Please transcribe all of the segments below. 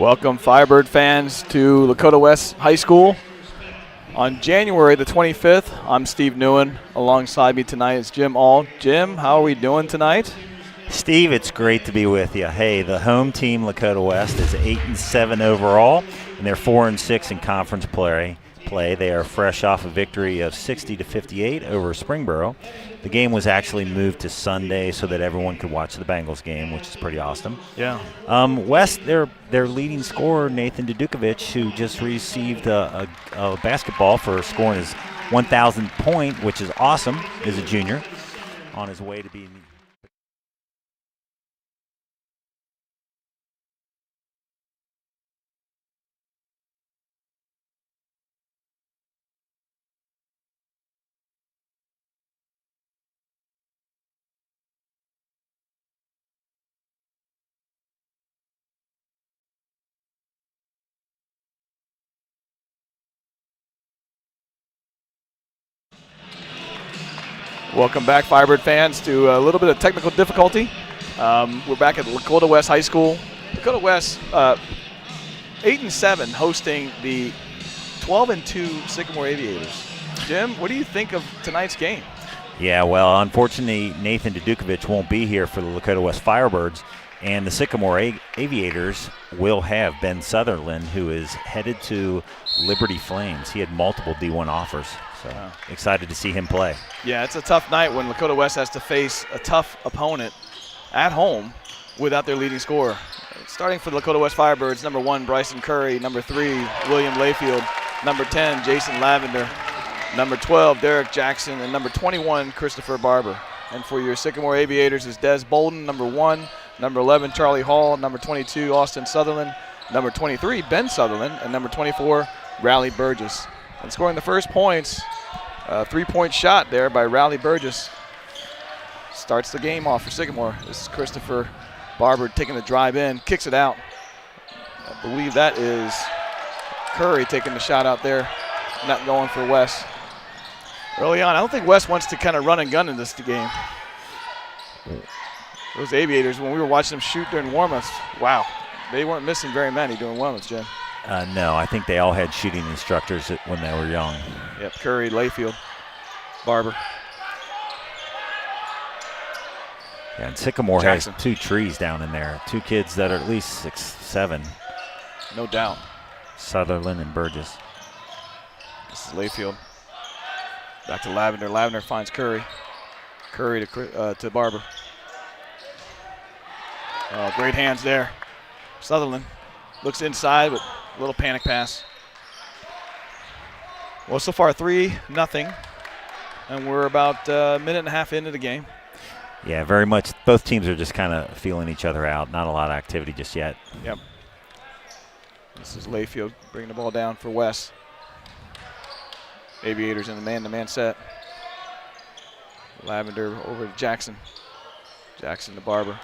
Welcome, Firebird fans, to Lakota West High School. On January the 25th, I'm Steve Newen. Alongside me tonight is Jim Auld. Jim, how are we doing tonight? Steve, it's great to be with you. Hey, the home team, Lakota West, is 8-7 overall, and they're 4-6 in conference play. They are fresh off a victory of 60-58 over Springboro. The game was actually moved to Sunday so that everyone could watch the Bengals game, which is pretty awesome. Yeah. West, their leading scorer, Nathan Dudukovic, who just received a basketball for scoring his 1,000th point, which is awesome, is a junior, on his way to being – Welcome back, Firebird fans, to a little bit of technical difficulty. We're back at Lakota West High School. Lakota West 8-7 hosting the 12-2 Sycamore Aviators. Jim, what do you think of tonight's game? Yeah, well, unfortunately, Nathan Dudukovic won't be here for the Lakota West Firebirds, and the Sycamore Aviators will have Ben Sutherland, who is headed to Liberty Flames. He had multiple D1 offers, so excited to see him play. Yeah, it's a tough night when Lakota West has to face a tough opponent at home without their leading scorer. Starting for the Lakota West Firebirds, number 1, Bryson Curry, number 3, William Layfield, number 10, Jason Lavender, number 12, Derek Jackson, and number 21, Christopher Barber. And for your Sycamore Aviators is Des Bolden, number 1, number 11, Charlie Hall, number 22, Austin Sutherland, number 23, Ben Sutherland, and number 24, Raleigh Burgess. And scoring the first points, a three-point shot there by Raleigh Burgess. Starts the game off for Sycamore. This is Christopher Barber taking the drive in, kicks it out. I believe that is Curry taking the shot out there, not going for West. Early on, I don't think West wants to kind of run and gun in this game. Those Aviators, when we were watching them shoot during warm-ups, wow, they weren't missing very many during warm-ups, Jim. No, I think they all had shooting instructors when they were young. Yep, Curry, Layfield, Barber. Yeah, and Sycamore Jackson has 2 trees down in there, 2 kids that are at least 6'7". No doubt. Sutherland and Burgess. This is Layfield. Back to Lavender. Lavender finds Curry. Curry to Barber. Oh, great hands there. Sutherland looks inside, but a little panic pass. Well, so far 3-0, and we're about a minute and a half into the game. Yeah, very much. Both teams are just kind of feeling each other out. Not a lot of activity just yet. Yep. This is Layfield bringing the ball down for West. Aviators in the man-to-man set. Lavender over to Jackson. Jackson to Barber.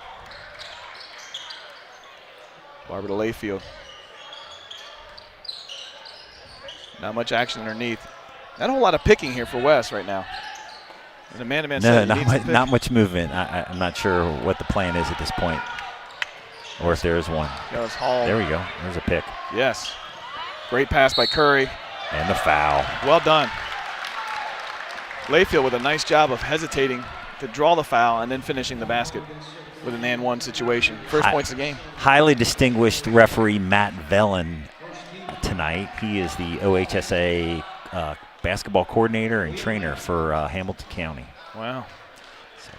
Barber to Layfield. Not much action underneath. Not a whole lot of picking here for West right now. In a man-to-man set, not much movement. I'm not sure what the plan is at this point, or if there is one. Hall. There we go. There's a pick. Yes. Great pass by Curry. And the foul. Well done. Layfield with a nice job of hesitating to draw the foul and then finishing the basket with an and one situation. First points of the game. Highly distinguished referee Matt Vellin tonight. He is the OHSA basketball coordinator and trainer for Hamilton County. Wow. So,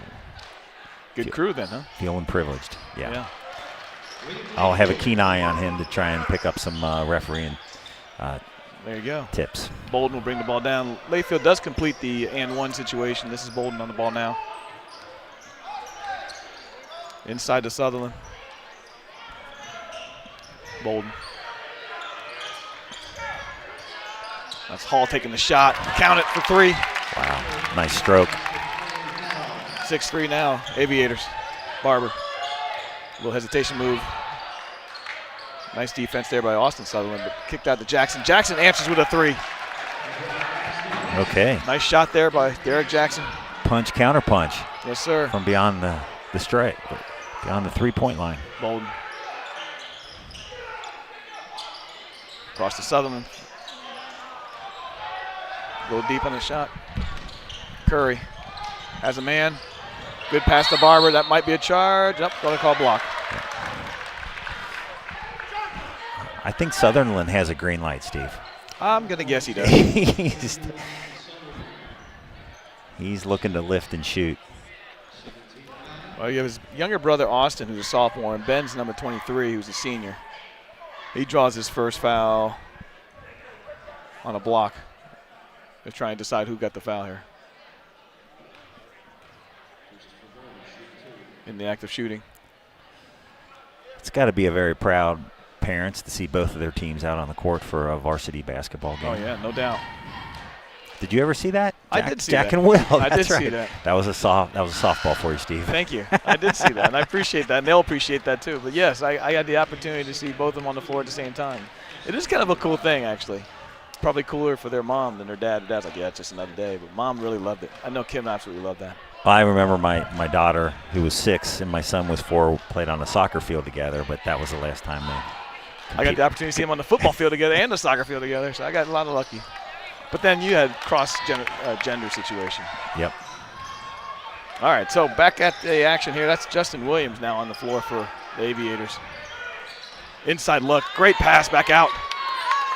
good crew then, huh? Feeling privileged, yeah. I'll have a keen eye on him to try and pick up some refereeing there you go. tips. Bolden will bring the ball down. Layfield does complete the and one situation. This is Bolden on the ball now. Inside to Sutherland. Bolden. That's Hall taking the shot. Count it for 3. Wow, nice stroke. 6-3 now, Aviators. Barber. A little hesitation move. Nice defense there by Austin Sutherland, but kicked out to Jackson. Jackson answers with a 3. Okay. Nice shot there by Derek Jackson. Punch, counter punch. Yes, sir. From beyond the strike, beyond the 3-point line. Bolden. Cross to Sutherland. Go deep on the shot. Curry has a man. Good pass to Barber. That might be a charge. Nope, going to call block. I think Sutherland has a green light, Steve. I'm going to guess he does. He's looking to lift and shoot. Well, you have his younger brother, Austin, who's a sophomore, and Ben's number 23, who's a senior. He draws his first foul on a block. They're trying to decide who got the foul here. In the act of shooting. It's got to be a very proud parents to see both of their teams out on the court for a varsity basketball game. Oh, yeah, no doubt. Did you ever see that? I did see Jack that. and Will. I That's did right. see that. That was a softball for you, Steve. Thank you. I did see that, and I appreciate that, and they'll appreciate that too. But yes, I had the opportunity to see both of them on the floor at the same time. It is kind of a cool thing, actually. It's probably cooler for their mom than their dad. Their dad's like, yeah, it's just another day. But Mom really loved it. I know Kim absolutely loved that. I remember my daughter, who was 6, and my son was 4, played on a soccer field together, but that was the last time they I got the opportunity to see them on the football field together and the soccer field together, so I got a lot of lucky. But then you had cross-gender situation. Yep. All right, so back at the action here. That's Justin Williams now on the floor for the Aviators. Inside look, great pass back out.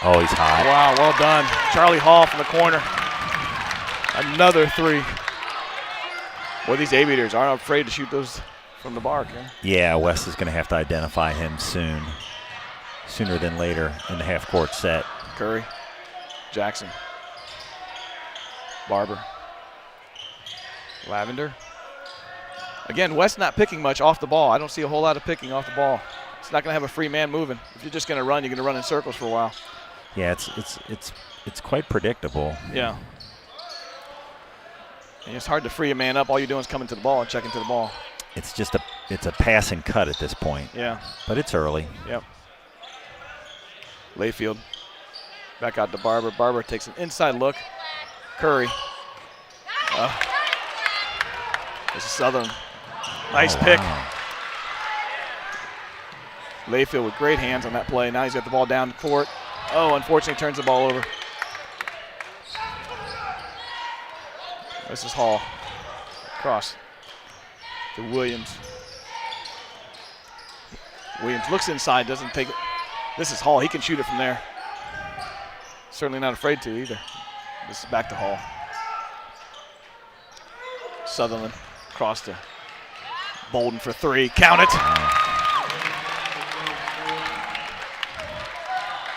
Oh, he's hot. Wow, well done. Charlie Hall from the corner. Another 3. Well, these Aviators aren't afraid to shoot those from the bar, Ken. Yeah, West is going to have to identify him sooner than later in the half-court set. Curry, Jackson, Barber, Lavender. Again, West not picking much off the ball. I don't see a whole lot of picking off the ball. It's not going to have a free man moving. If you're just going to run, you're going to run in circles for a while. Yeah, it's quite predictable. Yeah. And it's hard to free a man up. All you're doing is coming to the ball and checking to the ball. It's a pass and cut at this point. Yeah. But it's early. Yep. Layfield. Back out to Barber. Barber takes an inside look. Curry. This is Southern. Nice pick. Wow. Layfield with great hands on that play. Now he's got the ball down the court. Oh, unfortunately turns the ball over. This is Hall. Cross to Williams. Williams looks inside, doesn't take it. This is Hall. He can shoot it from there. Certainly not afraid to either. This is back to Hall. Sutherland cross to Bolden for 3. Count it.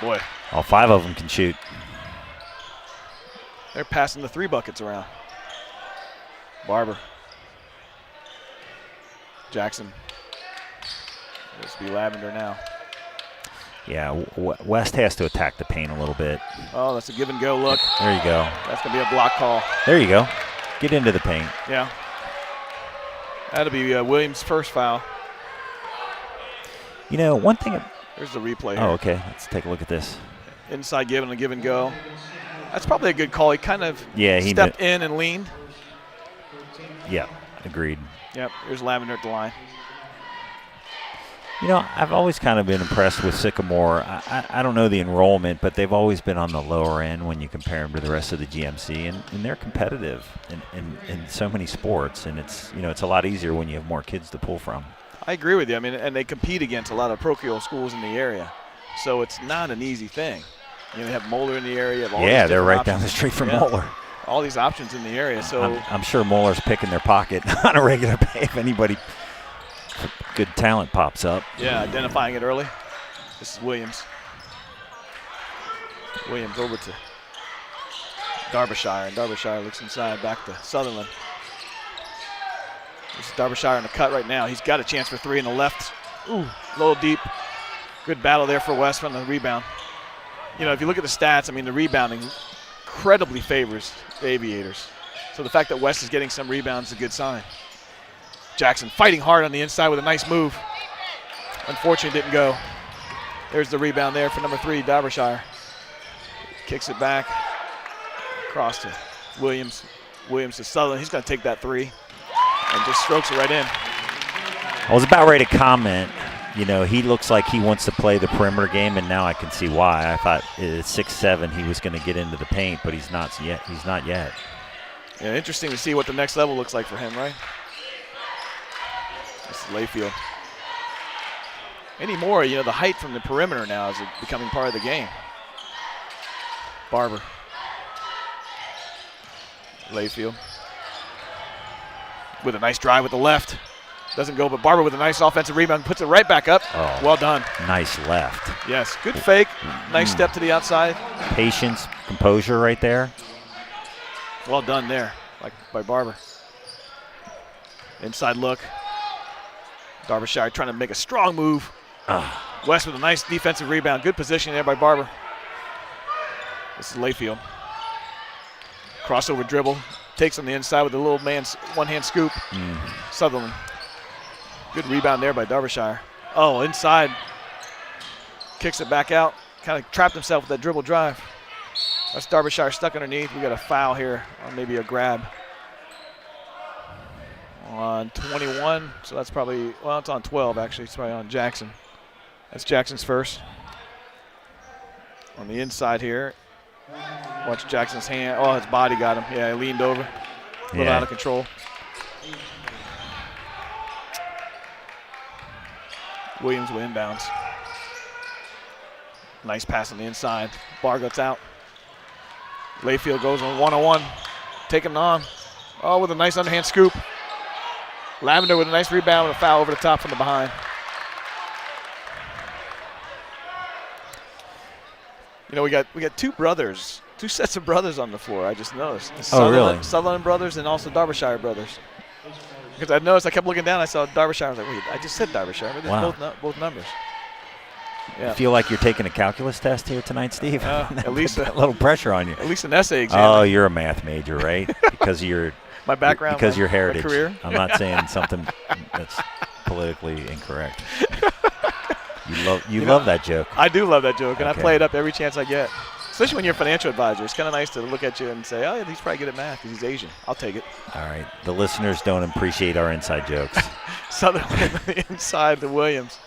Boy. All 5 of them can shoot. They're passing the 3 buckets around. Barber. Jackson. This will be Lavender now. Yeah, West has to attack the paint a little bit. Oh, that's a give and go look. There you go. That's going to be a block call. There you go. Get into the paint. Yeah. That'll be Williams' first foul. You know, one thing. There's the replay here. Oh, okay. Let's take a look at this. Inside give and a give and go. That's probably a good call. He kind of he stepped in and leaned. Yeah, agreed. Yep, here's Lavender at the line. You know, I've always kind of been impressed with Sycamore. I don't know the enrollment, but they've always been on the lower end when you compare them to the rest of the GMC, and they're competitive in so many sports, and it's a lot easier when you have more kids to pull from. I agree with you. I mean, and they compete against a lot of parochial schools in the area, so it's not an easy thing. You know, they have Moeller in the area. Have all these they're right options. down the street from Moeller. All these options in the area. So I'm sure Moeller's picking their pocket on a regular day if anybody good talent pops up. Yeah, identifying it early. This is Williams. Williams over to Derbyshire, and Derbyshire looks inside back to Sutherland. This is Derbyshire in the cut right now. He's got a chance for 3 in the left. Ooh, a little deep. Good battle there for West on the rebound. You know, if you look at the stats, I mean, the rebounding incredibly favors the Aviators. So the fact that West is getting some rebounds is a good sign. Jackson fighting hard on the inside with a nice move. Unfortunately, didn't go. There's the rebound there for number 3, Derbyshire. Kicks it back. Cross to Williams. Williams to Sutherland. He's going to take that 3 and just strokes it right in. I was about ready to comment You know, he looks like he wants to play the perimeter game, and now I can see why. I thought at 6'7" he was going to get into the paint, but he's not yet. He's not yet. Yeah, interesting to see what the next level looks like for him, right? This is Layfield. Anymore, you know, the height from the perimeter now is becoming part of the game. Barber. Layfield. With a nice drive with the left. Doesn't go, but Barber with a nice offensive rebound puts it right back up. Oh, well done. Nice left. Yes, good fake. Nice step to the outside. Patience, composure right there. Well done there, like by Barber. Inside look. Derbyshire trying to make a strong move. West with a nice defensive rebound. Good position there by Barber. This is Layfield. Crossover dribble. Takes on the inside with a little man's one-hand scoop. Sutherland. Good rebound there by Derbyshire. Oh, inside. Kicks it back out. Kind of trapped himself with that dribble drive. That's Derbyshire stuck underneath. We got a foul here, or maybe a grab. On 21, so that's probably, well, it's on 12 actually. It's probably on Jackson. That's Jackson's first. On the inside here. Watch Jackson's hand. Oh, his body got him. Yeah, he leaned over. A little out of control. Williams with inbounds. Nice pass on the inside. Bargott's out. Layfield goes on one-on-one. Taking him on. Oh, with a nice underhand scoop. Lavender with a nice rebound and a foul over the top from the behind. You know, we got two brothers, two sets of brothers on the floor. I just noticed. Really? Sutherland brothers and also Derbyshire brothers. Because I noticed, I kept looking down, I saw Derbyshire. I was like, wait, I just said Derbyshire. But there's both numbers. Yeah. I feel like you're taking a calculus test here tonight, Steve. At least a little pressure on you. At least an essay exam. Oh, you're a math major, right? Because of your my background, because your heritage. My career. I'm not saying something that's politically incorrect. You love that joke. I do love that joke, and I play it up every chance I get. Especially when you're a financial advisor. It's kind of nice to look at you and say, oh, yeah, he's probably good at math because he's Asian. I'll take it. All right. The listeners don't appreciate our inside jokes. Sutherland inside to Williams.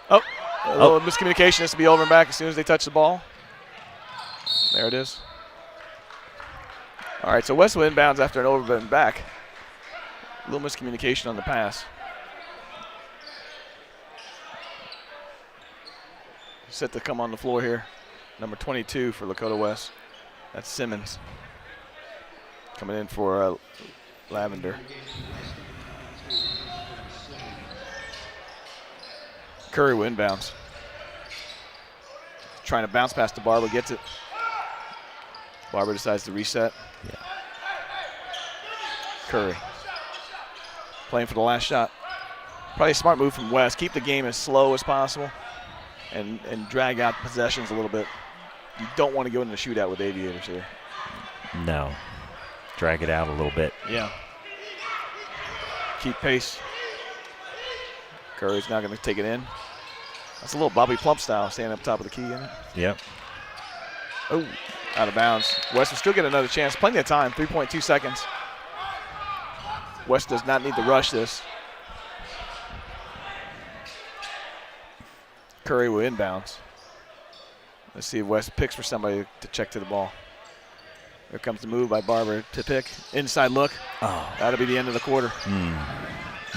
Oh, a little miscommunication. This will be over and back as soon as they touch the ball. There it is. All right, so Westwood inbounds after an over and back. A little miscommunication on the pass. Set to come on the floor here. Number 22 for Lakota West. That's Simmons. Coming in for Lavender. Curry with inbounds. Trying to bounce past the Barber, gets it. Barber decides to reset. Yeah. Curry. Playing for the last shot. Probably a smart move from West. Keep the game as slow as possible. And drag out possessions a little bit. You don't want to go into a shootout with Aviators here. No. Drag it out a little bit. Yeah. Keep pace. Curry's now going to take it in. That's a little Bobby Plump style, standing up top of the key, isn't it? Yep. Oh, out of bounds. West will still get another chance. Plenty of time, 3.2 seconds. West does not need to rush this. Curry with inbounds. Let's see if West picks for somebody to check to the ball. Here comes the move by Barber to pick. Inside look. Oh. That'll be the end of the quarter.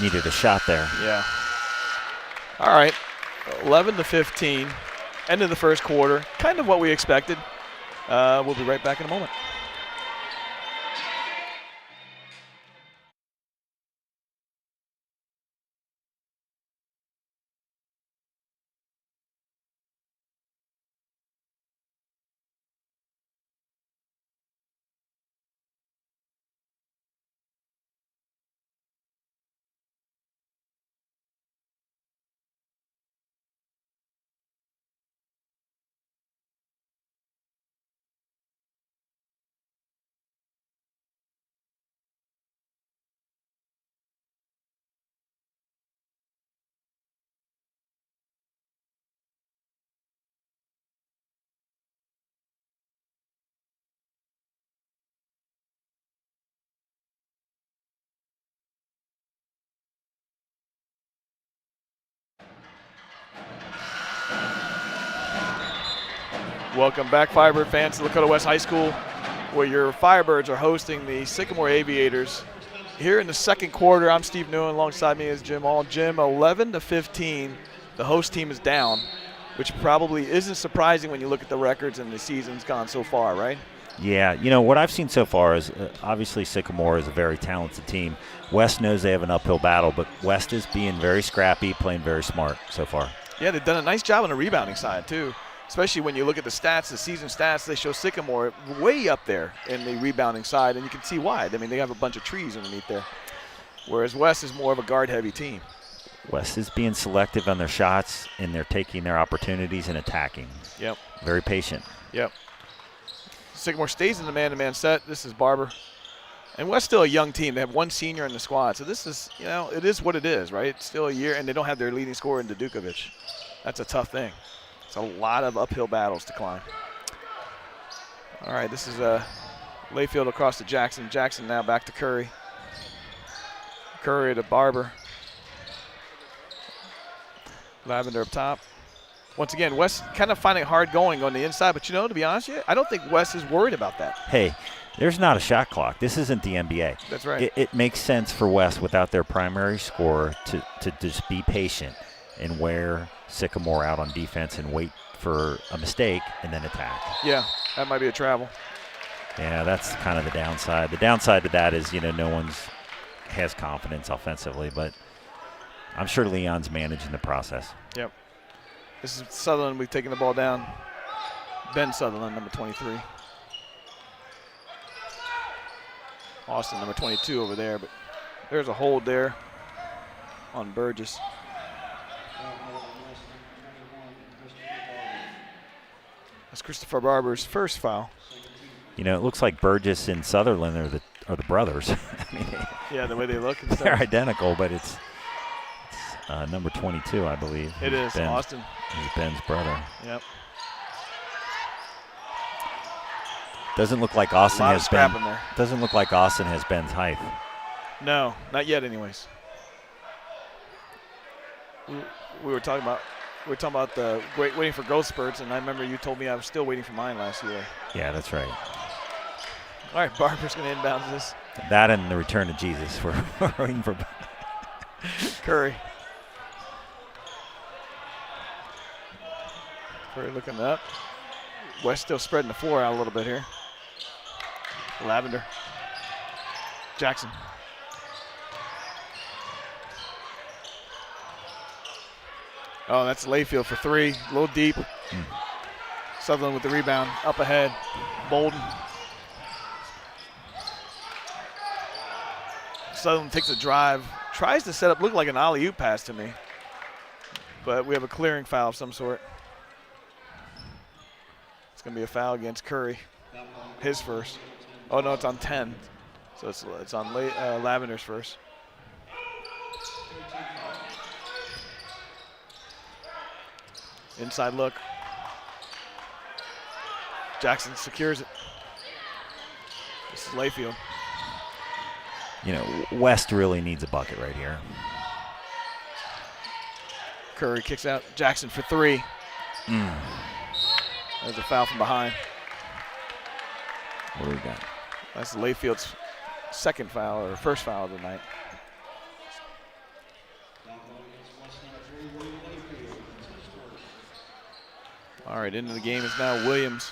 Needed a shot there. Yeah. All right. 11-15. End of the first quarter. Kind of what we expected. We'll be right back in a moment. Welcome back, Firebird fans, to Lakota West High School, where your Firebirds are hosting the Sycamore Aviators. Here in the second quarter, I'm Steve Nguyen. Alongside me is Jim All. Jim, 11-15, the host team is down, which probably isn't surprising when you look at the records and the season's gone so far, right? Yeah, you know, what I've seen so far is obviously Sycamore is a very talented team. West knows they have an uphill battle, but West is being very scrappy, playing very smart so far. Yeah, they've done a nice job on the rebounding side, too. Especially when you look at the stats, the season stats, they show Sycamore way up there in the rebounding side, and you can see why. I mean, they have a bunch of trees underneath there, whereas West is more of a guard-heavy team. West is being selective on their shots, and they're taking their opportunities and attacking. Yep. Very patient. Yep. Sycamore stays in the man-to-man set. This is Barber. And West's still a young team. They have one senior in the squad. So this is, you know, it is what it is, right? It's still a year, and they don't have their leading scorer in Dudukovic. That's a tough thing. It's a lot of uphill battles to climb. All right, this is Layfield across to Jackson. Jackson now back to Curry. Curry to Barber. Lavender up top. Once again, West kind of finding it hard going on the inside, but, you know, to be honest with you, I don't think West is worried about that. Hey, there's not a shot clock. This isn't the NBA. That's right. It makes sense for West without their primary scorer to just be patient and wear Sycamore out on defense and wait for a mistake and then attack. Yeah, that might be a travel. Yeah, that's kind of the downside. The downside to that is, you know, no one's has confidence offensively, but I'm sure Leon's managing the process. Yep. This is Sutherland. We've taken the ball down. Ben Sutherland, number 23. Austin, number 22 over there, but there's a hold there on Burgess. That's Christopher Barber's first foul. You know, it looks like Burgess and Sutherland are the brothers. I mean, yeah, the way they look and stuff. They're identical, but it's number 22, I believe. It is, Austin. He's Ben's brother. Yep. Doesn't look like Austin has Ben. There. Doesn't look like Austin has Ben's height. No, not yet, anyways. We were talking about the waiting for growth spurts, and I remember you told me I was still waiting for mine last year. Yeah, that's right. All right, Barber's going to inbound this. That and the return of Jesus. We're waiting for Curry. Curry looking up. West still spreading the floor out a little bit here. Lavender. Jackson. Oh, that's Layfield for three. A little deep. Sutherland with the rebound. Up ahead. Bolden. Sutherland takes a drive. Tries to set up, look like an alley-oop pass to me. But we have a clearing foul of some sort. It's going to be a foul against Curry. His first. Oh, no, it's on 10. So it's on Lavender's first. Inside look. Jackson secures it. This is Layfield. You know, West really needs a bucket right here. Curry kicks out. Jackson for three. There's a foul from behind. What do we got? That's Layfield's second foul, or first foul of the night. All right, into the game is now Williams.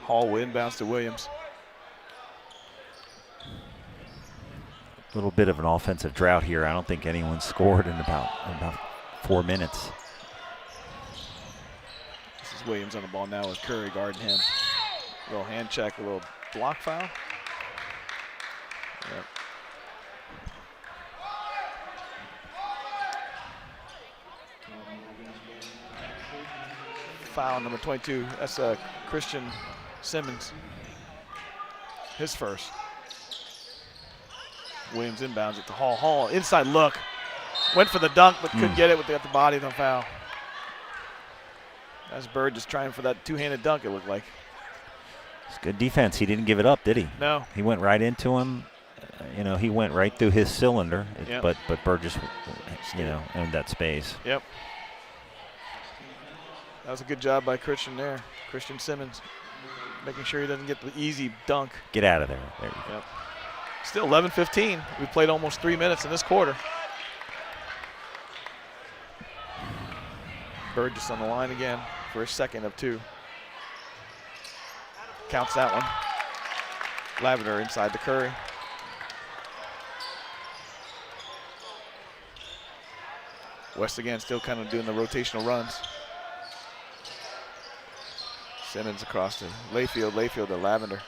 Hall inbounds to Williams. A little bit of an offensive drought here. I don't think anyone scored in about 4 minutes. This is Williams on the ball now with Curry guarding him. A little hand check, a little block foul. Yep. Foul number 22. That's Christian Simmons. His first. Williams inbounds it to Hall. Hall, inside look. Went for the dunk, but couldn't get it with the body of the foul. That's Bird just trying for that two-handed dunk, it looked like. It's good defense. He didn't give it up, did he? No. He went right into him. You know, he went right through his cylinder, yep. but Bird just, you know, owned that space. Yep. That was a good job by Christian there. Christian Simmons, making sure he doesn't get the easy dunk. Get out of there. There you go. Yep. Still 11-15. We played almost 3 minutes in this quarter. Bird just on the line again for a second of 2. Counts that one. Lavender inside to Curry. West again still kind of doing the rotational runs. Simmons across to Layfield, Layfield to Lavender.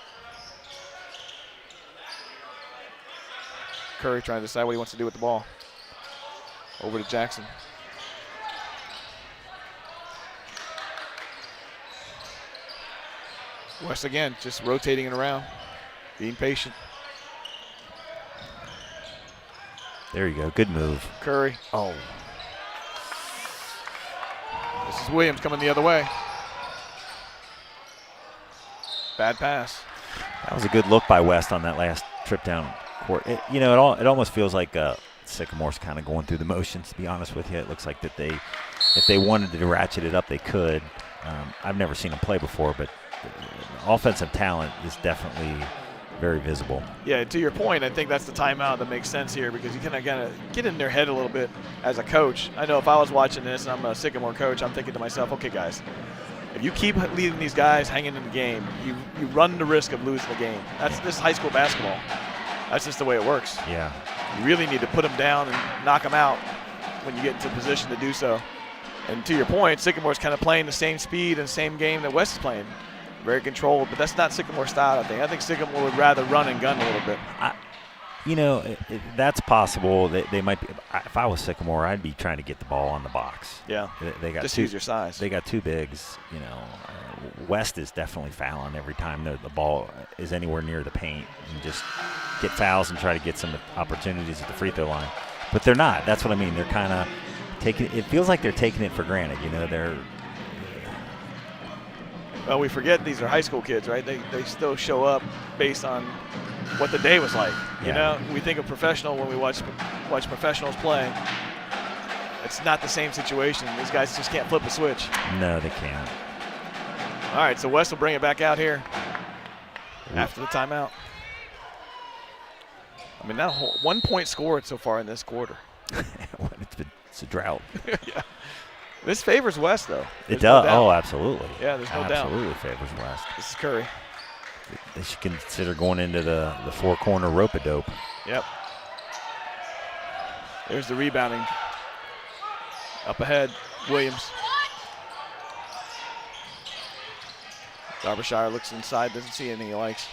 Curry trying to decide what he wants to do with the ball. Over to Jackson. West again, just rotating it around, being patient. There you go, good move. Curry. Oh. This is Williams coming the other way. Bad pass. That was a good look by West on that last trip down court. It almost feels like Sycamore's kind of going through the motions, to be honest with you. It looks like that if they wanted to ratchet it up, they could. I've never seen them play before, but offensive talent is definitely very visible. Yeah, to your point, I think that's the timeout that makes sense here, because you kind of get in their head a little bit as a coach. I know if I was watching this and I'm a Sycamore coach, I'm thinking to myself, okay, guys, if you keep leading these guys hanging in the game, you run the risk of losing the game. This is high school basketball. That's just the way it works. Yeah. You really need to put them down and knock them out when you get into position to do so. And to your point, Sycamore's kind of playing the same speed and same game that West is playing. Very controlled, but that's not Sycamore style, I think. I think Sycamore would rather run and gun a little bit. That's possible. They might be. If I was Sycamore, I'd be trying to get the ball on the box. Yeah. They got just use your size. They got 2 bigs. West is definitely fouling every time the ball is anywhere near the paint, and just get fouls and try to get some opportunities at the free throw line. But they're not. That's what I mean. They're kind of taking. It feels like they're taking it for granted. They're. Well, we forget these are high school kids, right? They still show up based on what the day was like. We think of professional when we watch professionals play. It's not the same situation. These guys just can't flip a switch. No, they can't. All right, so West will bring it back out here after the timeout. I mean, that whole 1 point scored so far in this quarter. It's a drought. Yeah. This favors West, though. It does. No absolutely. Yeah, there's no doubt. Absolutely favors West. This is Curry. They should consider going into the 4-corner rope-a-dope. Yep. There's the rebounding. Up ahead, Williams. Darbyshire looks inside, doesn't see anything he likes.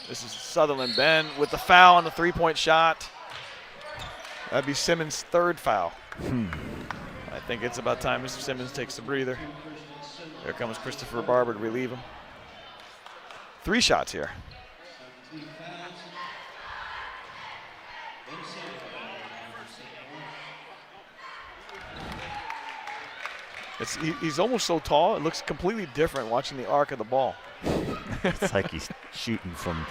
This is Sutherland. Ben with the foul on the 3-point shot. That'd be Simmons' 3rd foul. I think it's about time Mr. Simmons takes a breather. There comes Christopher Barber to relieve him. 3 shots here. He's almost so tall, it looks completely different watching the arc of the ball. It's like he's shooting from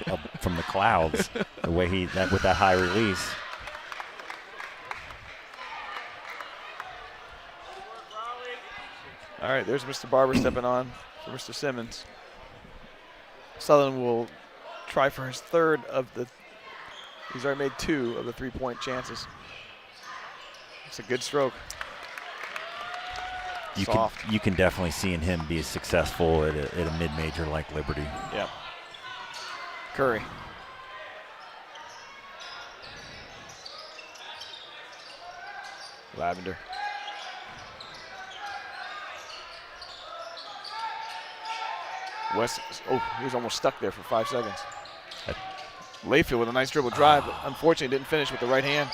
the clouds, the way with that high release. All right, there's Mr. Barber stepping on for Mr. Simmons. Sutherland will try for his 3rd of the. He's already made 2 of the 3-point chances. It's a good stroke. You can definitely see in him be successful at a mid-major like Liberty. Yep. Curry. Lavender. West, he was almost stuck there for 5 seconds. Layfield with a nice dribble drive, but unfortunately didn't finish with the right hand.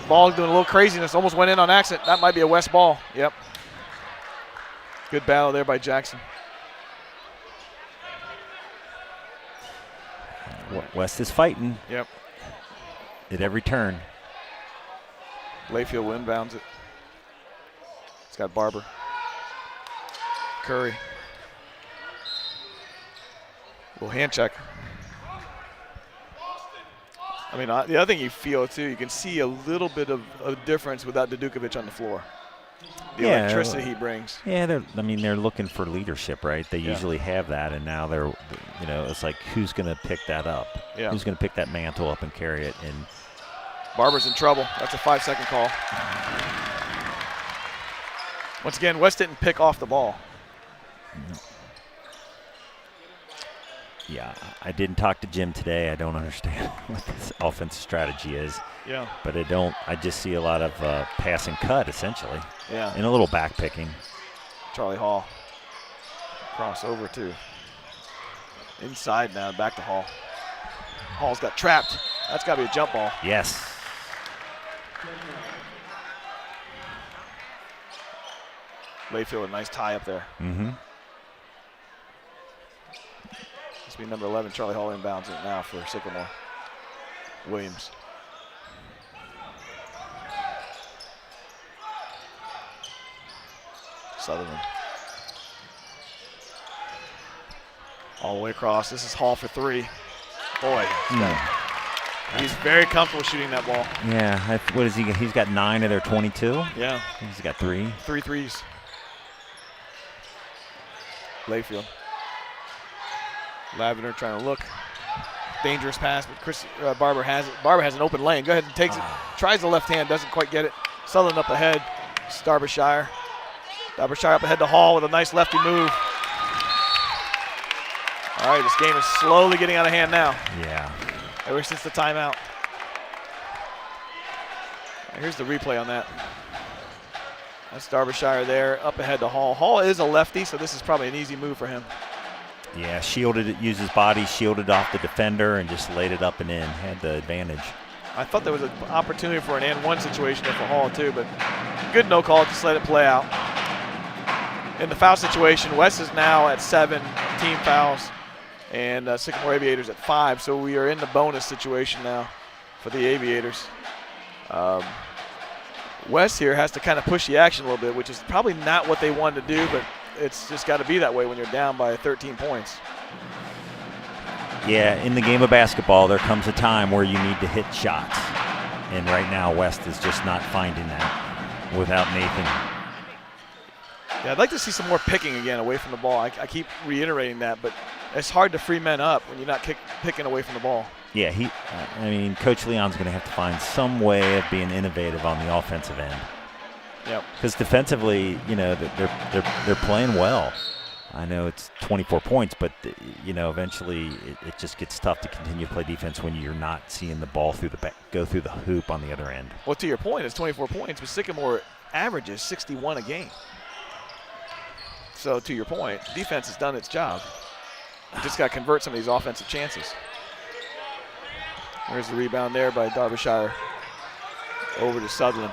Ball doing a little craziness, almost went in on accident. That might be a West ball. Yep. Good battle there by Jackson. West is fighting. Yep. At every turn. Layfield inbounds it. It's got Barber. Curry. Little hand check. I mean, the other thing you feel, too, you can see a little bit of a difference without Dudukovic on the floor. the electricity he brings. Yeah, they're looking for leadership, right? They usually have that, and now they're, it's like who's going to pick that up? Yeah. Who's going to pick that mantle up and carry it? And Barber's in trouble. That's a 5-second call. Once again, West didn't pick off the ball. Yeah, I didn't talk to Jim today. I don't understand what this offensive strategy is. Yeah. But I just see a lot of pass and cut, essentially. Yeah. And a little back picking. Charlie Hall. Cross over to inside now, back to Hall. Hall's got trapped. That's got to be a jump ball. Yes. Layfield, a nice tie up there. Mm-hmm. This will be number 11, Charlie Hall inbounds it now for Sycamore. Williams. Sutherland. All the way across. This is Hall for 3. Boy, he's very comfortable shooting that ball. Yeah, what is he? He's got 9 of their 22. Yeah. He's got 3. 3 threes. Layfield. Lavender trying to look. Dangerous pass, but Barber has it. Barber has an open lane. Go ahead and takes it. Tries the left hand, doesn't quite get it. Sutherland up ahead. Derbyshire. Derbyshire up ahead to Hall with a nice lefty move. All right, this game is slowly getting out of hand now. Yeah. Ever since the timeout. Here's the replay on that. That's Derbyshire there, up ahead to Hall. Hall is a lefty, so this is probably an easy move for him. Yeah, shielded it, used his body, shielded off the defender, and just laid it up and in. Had the advantage. I thought there was an opportunity for an and one situation there for Hall too, but good no call, just let it play out. In the foul situation, West is now at 7 team fouls, and Sycamore Aviators at 5, so we are in the bonus situation now for the Aviators. West here has to kind of push the action a little bit, which is probably not what they wanted to do, but it's just got to be that way when you're down by 13 points. Yeah, in the game of basketball, there comes a time where you need to hit shots. And right now, West is just not finding that without Nathan. Yeah, I'd like to see some more picking again away from the ball. I keep reiterating that, but it's hard to free men up when you're not picking away from the ball. Yeah, Coach Leon's going to have to find some way of being innovative on the offensive end. Yep. Because defensively, they're playing well. I know it's 24 points, but eventually it just gets tough to continue to play defense when you're not seeing the ball go through the hoop on the other end. Well, to your point, it's 24 points, but Sycamore averages 61 a game. So to your point, defense has done its job. You just got to convert some of these offensive chances. There's the rebound there by Derbyshire over to Sutherland.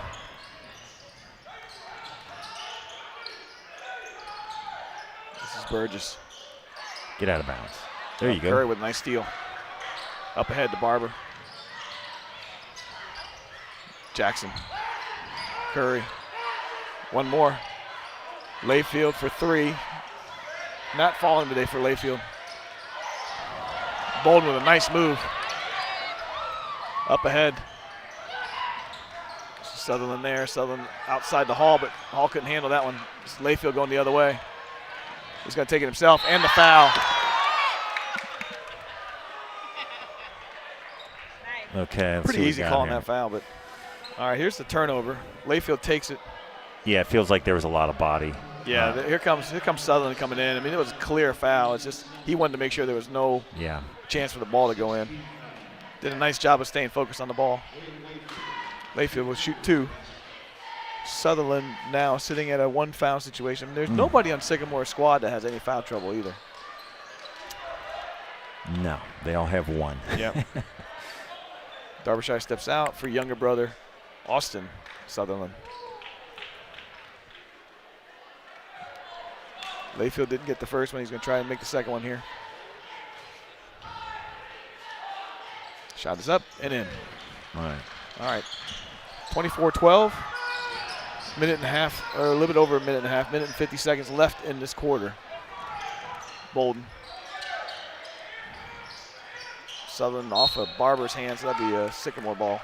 This is Burgess. Get out of bounds. There you go. Curry with a nice steal. Up ahead to Barber. Jackson. Curry. One more. Layfield for 3. Not falling today for Layfield. Bolden with a nice move. Up ahead. Sutherland there. Sutherland outside the Hall, but Hall couldn't handle that one. Just Layfield going the other way. He's going to take it himself, and the foul. Okay. Pretty easy calling that foul, but all right, here's the turnover. Layfield takes it. Yeah, it feels like there was a lot of body. Yeah, here comes Sutherland coming in. I mean, it was a clear foul. It's just he wanted to make sure there was no chance for the ball to go in. Did a nice job of staying focused on the ball. Layfield will shoot 2. Sutherland now sitting at a 1 foul situation. There's nobody on Sycamore's squad that has any foul trouble either. No, they all have 1. Yep. Derbyshire steps out for younger brother Austin Sutherland. Layfield didn't get the first one. He's going to try and make the second one here. Shot is up and in. All right. 24-12. Minute and a half, or a little bit over a minute and a half. Minute and 50 seconds left in this quarter. Bolden. Sutherland off of Barber's hands. So that'd be a Sycamore ball.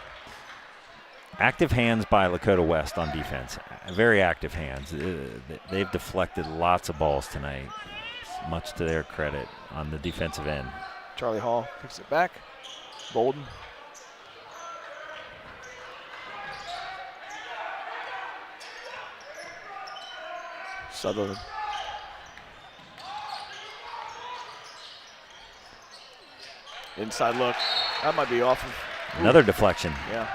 Active hands by Lakota West on defense. Very active hands. They've deflected lots of balls tonight, much to their credit on the defensive end. Charlie Hall picks it back. Bolden. Sutherland. Inside look. That might be off of. Another deflection. Yeah.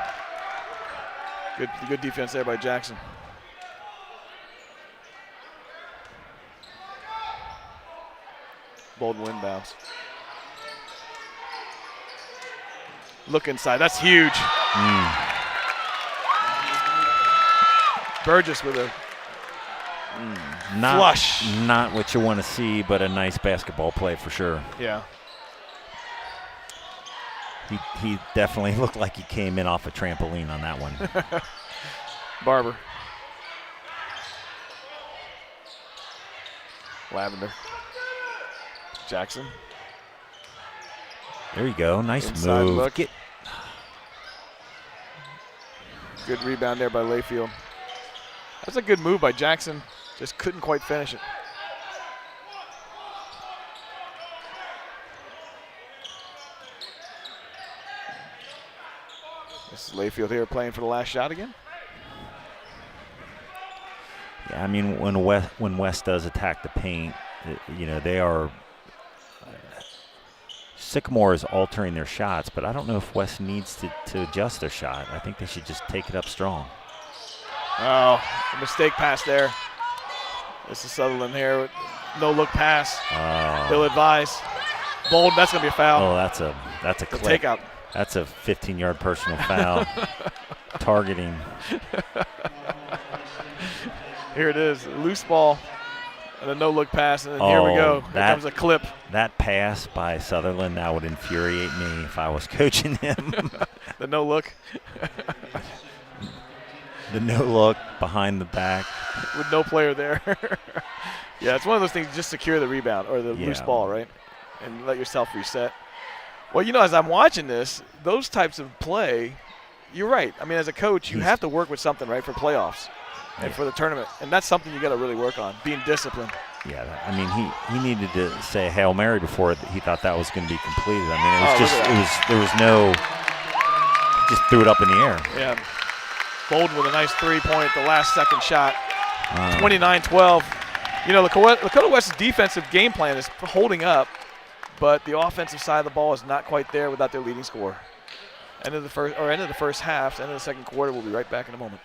Good defense there by Jackson. Bolden inbounds. Look inside. That's huge. Burgess with a flush. Not what you want to see, but a nice basketball play for sure. Yeah. He definitely looked like he came in off a trampoline on that one. Barber. Lavender. Jackson. There you go. Nice Inside move. Look. Good rebound there by Layfield. That's a good move by Jackson. Just couldn't quite finish it. This is Layfield here playing for the last shot again. Yeah, I mean, when West does attack the paint, they are. Sycamore is altering their shots, but I don't know if West needs to adjust their shot. I think they should just take it up strong. Oh, a mistake pass there. This is Sutherland here with no look pass. He'll advise. Bolden, that's gonna be a foul. Oh, that's a clip. Takeout. That's a 15-yard personal foul. Targeting. Here it is, loose ball and a no-look pass, and then here we go. Here comes a clip. That pass by Sutherland, that would infuriate me if I was coaching him. The no-look. The no-look behind the back. With no player there. Yeah, it's one of those things, just secure the rebound or the loose ball, right? And let yourself reset. Well, as I'm watching this, those types of play, you're right. I mean, as a coach, you have to work with something, right, for playoffs and for the tournament. And that's something you got to really work on, being disciplined. Yeah, I mean, he needed to say Hail Mary before he thought that was going to be completed. I mean, there was no, just threw it up in the air. Yeah. Bolden with a nice three-point, the last second shot. 29-12. Lakota West's defensive game plan is holding up, but the offensive side of the ball is not quite there without their leading scorer. End of the first half, end of the second quarter. We'll be right back in a moment.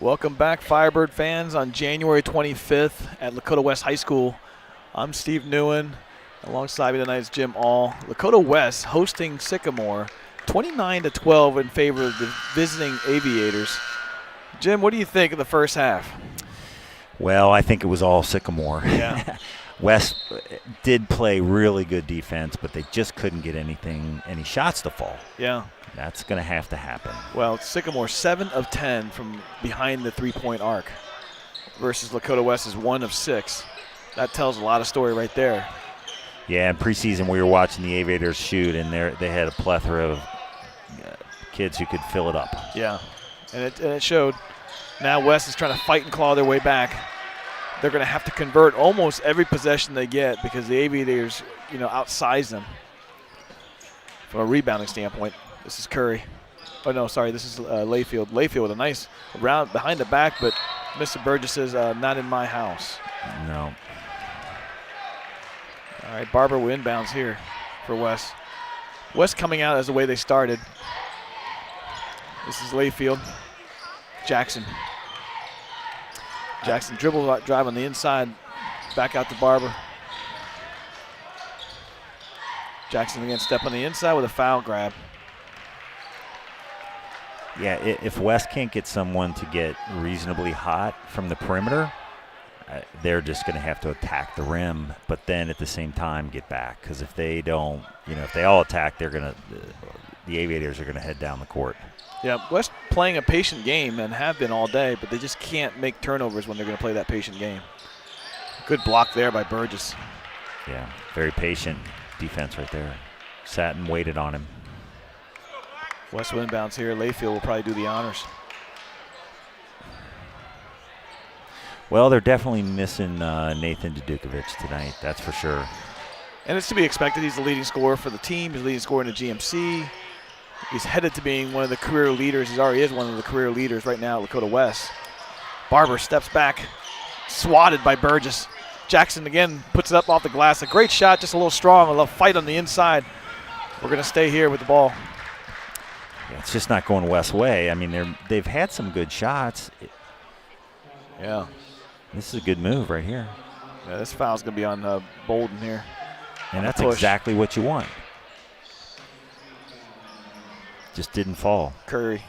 Welcome back, Firebird fans, on January 25th at Lakota West High School. I'm Steve Newen. Alongside me tonight is Jim All. Lakota West hosting Sycamore, 29-12 in favor of the visiting Aviators. Jim, what do you think of the first half? Well, I think it was all Sycamore. Yeah. West did play really good defense, but they just couldn't get any shots to fall. Yeah. That's going to have to happen. Well, Sycamore 7 of 10 from behind the three-point arc versus Lakota West is 1 of 6. That tells a lot of story right there. Yeah, in preseason we were watching the Aviators shoot, and they had a plethora of kids who could fill it up. Yeah, and it showed. Now West is trying to fight and claw their way back. They're going to have to convert almost every possession they get because the Aviators, outsize them from a rebounding standpoint. This is Curry. Oh, no, sorry, this is Layfield. Layfield with a nice round behind the back, but Mr. Burgess says, not in my house. No. All right, Barber will inbounds here for West. West coming out as the way they started. This is Layfield. Jackson. Jackson dribble drive on the inside, back out to Barber. Jackson again step on the inside with a foul grab. Yeah, if West can't get someone to get reasonably hot from the perimeter, they're just going to have to attack the rim, but then at the same time get back. Because if they don't, if they all attack, the Aviators are going to head down the court. Yeah, West playing a patient game and have been all day, but they just can't make turnovers when they're going to play that patient game. Good block there by Burgess. Yeah, very patient defense right there. Sat and waited on him. West will inbounds here. Layfield will probably do the honors. Well, they're definitely missing Nathan Dudukovic tonight, that's for sure. And it's to be expected. He's the leading scorer for the team. He's the leading scorer in the GMC. He's headed to being one of the career leaders. He already is one of the career leaders right now at Lakota West. Barber steps back, swatted by Burgess. Jackson again puts it up off the glass. A great shot, just a little strong. A little fight on the inside. We're going to stay here with the ball. Yeah, it's just not going West's way. I mean, they've had some good shots. Yeah. This is a good move right here. Yeah, this foul's going to be on Bolden here. And that's exactly what you want. Just didn't fall. Curry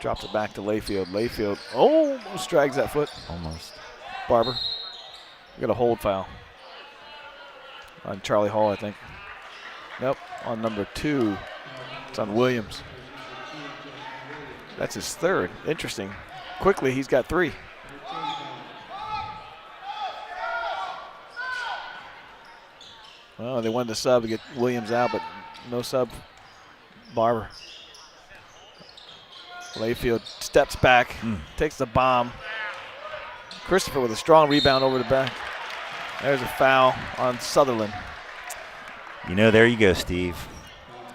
drops it back to Layfield. Layfield almost drags that foot. Almost. Barber. We got a hold foul on Charlie Hall, I think. Nope, on number 2. It's on Williams. That's his third. Interesting. Quickly, he's got 3. Well, they wanted to sub to get Williams out, but no sub. Barber. Layfield steps back, takes the bomb. Christopher with a strong rebound over the back. There's a foul on Sutherland. There you go, Steve.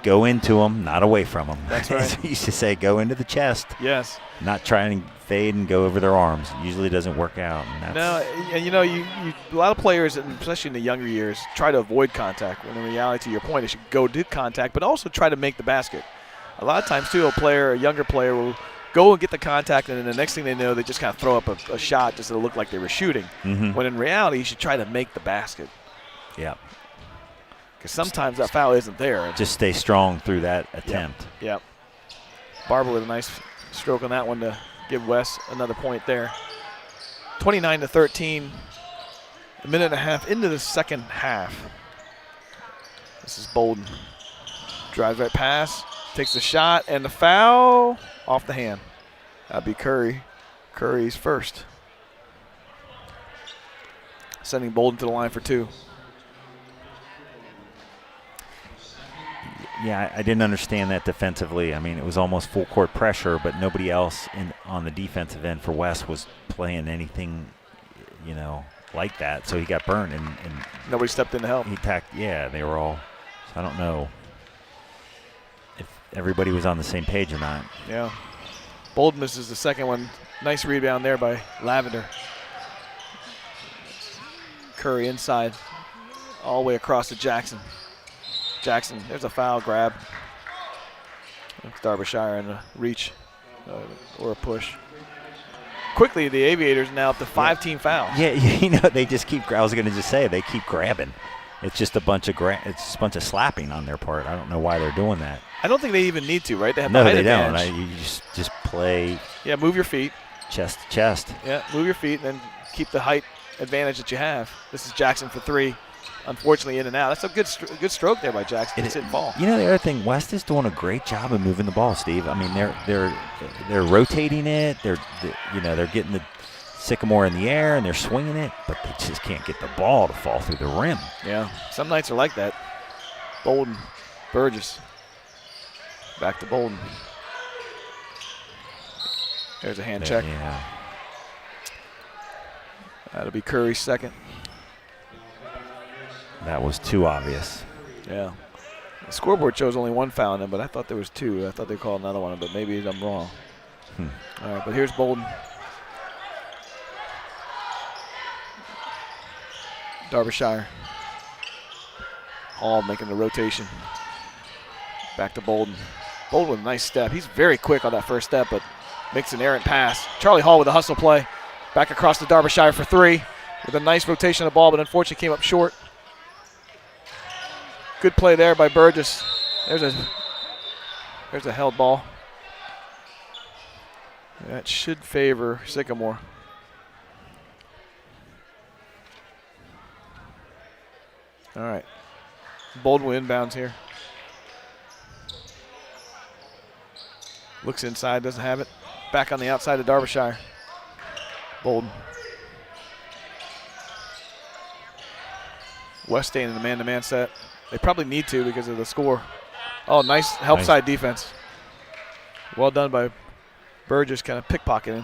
Go into them, not away from them. That's right. He used to say, go into the chest. Yes. Not trying to fade and go over their arms. It usually doesn't work out. And no, and you a lot of players, especially in the younger years, try to avoid contact. When in reality, to your point, they should go do contact, but also try to make the basket. A lot of times, too, a younger player will go and get the contact, and then the next thing they know, they just kind of throw up a shot just to look like they were shooting. Mm-hmm. When in reality, you should try to make the basket. Yeah. Because sometimes that foul isn't there. Just stay strong through that attempt. Yep. Barber with a nice stroke on that one to give West another point there. 29-13, a minute and a half into the second half. This is Bolden. Drives right past, takes the shot, and the foul off the hand. That'd be Curry. Curry's first. Sending Bolden to the line for 2. Yeah, I didn't understand that defensively. I mean, it was almost full court pressure, but nobody else on the defensive end for West was playing anything, like that. So he got burned, and nobody stepped in to help. He attacked. Yeah, they were all. So I don't know if everybody was on the same page or not. Yeah, Bolden misses the second one. Nice rebound there by Lavender. Curry inside, all the way across to Jackson. Jackson, there's a foul grab. It's Derbyshire in a reach or a push. quickly the Aviators now up to 5 team fouls. Yeah, they just keep. I was going to just say they keep grabbing. It's just a bunch of slapping on their part. I don't know why they're doing that. I don't think they even need to, right? They have no, the height they advantage. don't. You just play. Yeah, move your feet. Chest to chest. Yeah, move your feet and then keep the height advantage that you have. This is Jackson for 3. Unfortunately, in and out. That's a good stroke there by Jackson. It's didn't fall. The other thing, West is doing a great job of moving the ball, Steve. I mean, they're rotating it. They're getting the Sycamore in the air and they're swinging it, but they just can't get the ball to fall through the rim. Yeah, some nights are like that. Bolden, Burgess, back to Bolden. There's a hand check. Yeah. That'll be Curry's second. That was too obvious. Yeah. The scoreboard shows only 1 foul in him, but I thought there was 2. I thought they called another one, but maybe I'm wrong. All right, but here's Bolden. Derbyshire. Hall making the rotation. Back to Bolden. Bolden with a nice step. He's very quick on that first step, but makes an errant pass. Charlie Hall with a hustle play. Back across to Derbyshire for 3. With a nice rotation of the ball, but unfortunately came up short. Good play there by Burgess. There's a held ball. That should favor Sycamore. All right. Bolden will inbounds here. Looks inside, doesn't have it. Back on the outside of Derbyshire. Bolden. West staying in the man-to-man set. They probably need to because of the score. Oh, nice help side defense. Well done by Burgess, kind of pickpocketing.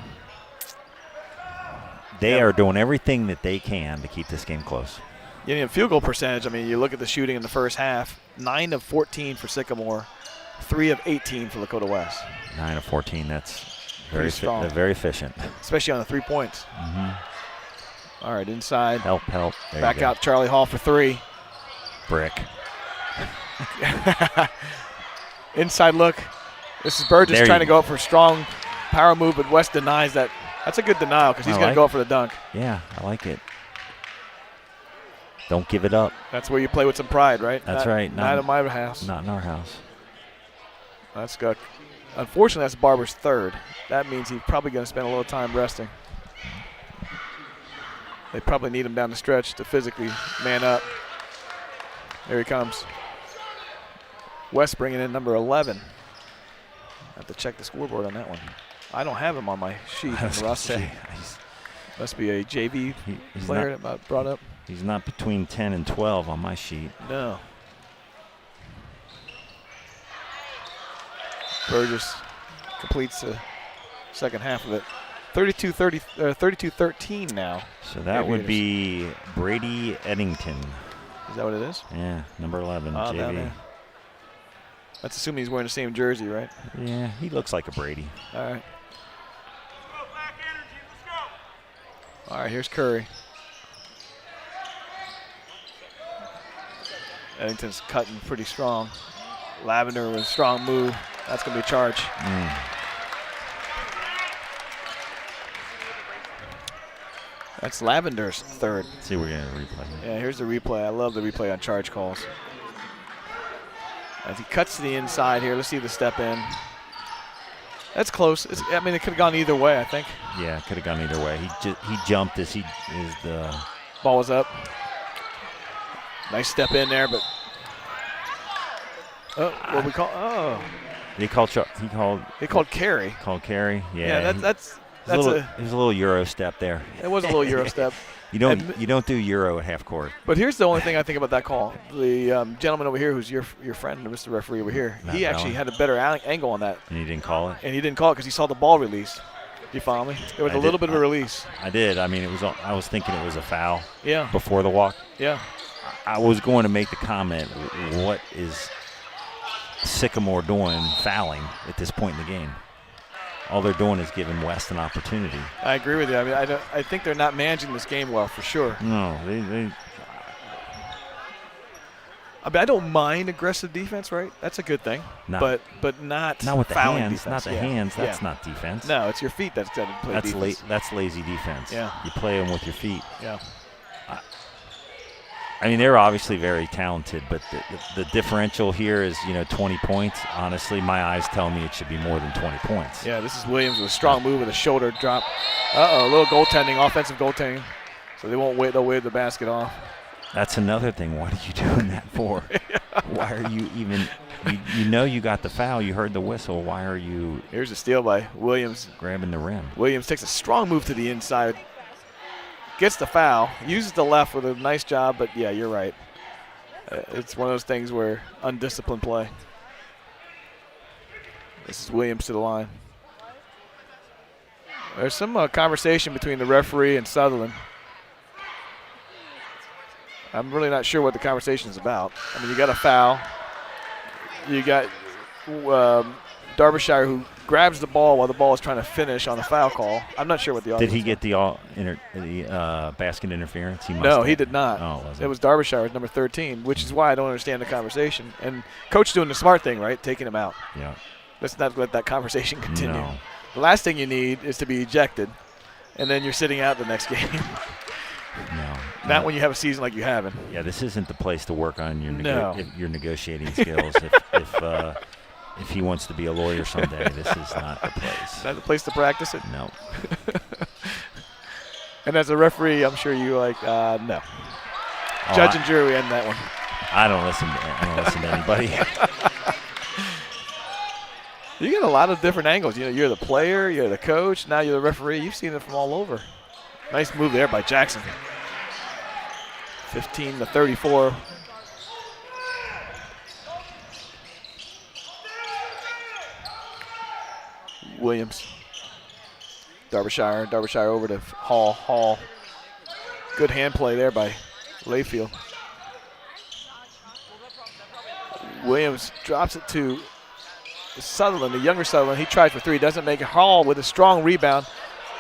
They are doing everything that they can to keep this game close. Yeah, field goal percentage, I mean, you look at the shooting in the first half, 9 of 14 for Sycamore, 3 of 18 for Lakota West. 9 of 14, that's very efficient. Especially on the 3 points. Mm-hmm. All right, inside. Help. There back out Charlie Hall for 3. Brick. Inside look. This is Burgess trying to go up for a strong power move, but West denies that. That's a good denial because he's going to go up for the dunk. Yeah, I like it. Don't give it up. That's where you play with some pride, right? That's right. Not in my house. Not in our house. That's good. Unfortunately, that's Barber's 3rd. That means he's probably going to spend a little time resting. They probably need him down the stretch to physically man up. There he comes. West bringing in number 11. I have to check the scoreboard on that one. I don't have him on my sheet. Must be a JV player that brought up. He's not between 10 and 12 on my sheet. No. Burgess completes the second half of it. 32-13 now. So that would be Brady Eddington. Is that what it is? Yeah, number 11, JV. That's assuming he's wearing the same jersey, right? Yeah, he looks like a Brady. All right. All right, here's Curry. Eddington's cutting pretty strong. Lavender with a strong move. That's going to be a charge. That's Lavender's 3rd. Let's see, we're getting a replay. Yeah, here's the replay. I love the replay on charge calls. As he cuts to the inside here, let's see the step in. That's close. It could have gone either way, I think. Yeah, it could have gone either way. He jumped as the ball was up. Nice step in there, but what we call? Oh, they called carry. Called carry. Yeah, that's it was a little Euro step there. It was a little Euro step. You don't do Euro at half court. But here's the only thing I think about that call. The gentleman over here, who's your friend, Mr. Referee over here, he actually had a better angle on that. And he didn't call it. And he didn't call it because he saw the ball release. Do you follow me? There was a little bit of a release. I did. I mean, I was thinking it was a foul. Yeah. Before the walk. Yeah. I was going to make the comment, what is Sycamore doing fouling at this point in the game? All they're doing is giving West an opportunity. I agree with you. I mean, I think they're not managing this game well for sure. No, they I mean, I don't mind aggressive defense, right? That's a good thing. But not with the fouling hands. defense. Not the hands. That's not defense. No, it's your feet that's got to play defense. That's lazy defense. Yeah. You play them with your feet. Yeah. I mean, they're obviously very talented, but the differential here is, 20 points. Honestly, my eyes tell me it should be more than 20 points. Yeah, this is Williams with a strong move with a shoulder drop. A little goaltending, offensive goaltending. So they won't wait. They'll wave the basket off. That's another thing. What are you doing that for? Why are you even you got the foul. You heard the whistle. Why are you? Here's a steal by Williams. Grabbing the rim. Williams takes a strong move to the inside. Gets the foul. Uses the left with a nice job, but, yeah, you're right. It's one of those things where undisciplined play. This is Williams to the line. There's some conversation between the referee and Sutherland. I'm really not sure what the conversation is about. I mean, you got a foul. You got Derbyshire who grabs the ball while the ball is trying to finish on the foul call. I'm not sure what the audience. Did he get the basket interference? No, he did not. Oh, it was Derbyshire, number 13, which is why I don't understand the conversation. And coach doing the smart thing, right? Taking him out. Yeah. Let's not let that conversation continue. No. The last thing you need is to be ejected, and then you're sitting out the next game. No. Not when you have a season like you have. Yeah, this isn't the place to work on your your negotiating skills. If he wants to be a lawyer someday, this is not the place. Not the place to practice it? No. And as a referee, I'm sure you no. Judge and jury, we end that one. I don't listen to anybody. You get a lot of different angles. You're the player, you're the coach, now you're the referee. You've seen it from all over. Nice move there by Jackson. 15-34. Williams. Derbyshire over to Hall. Good hand play there by Layfield. Williams drops it to Sutherland, the younger Sutherland. He tries for three, doesn't make it. Hall with a strong rebound.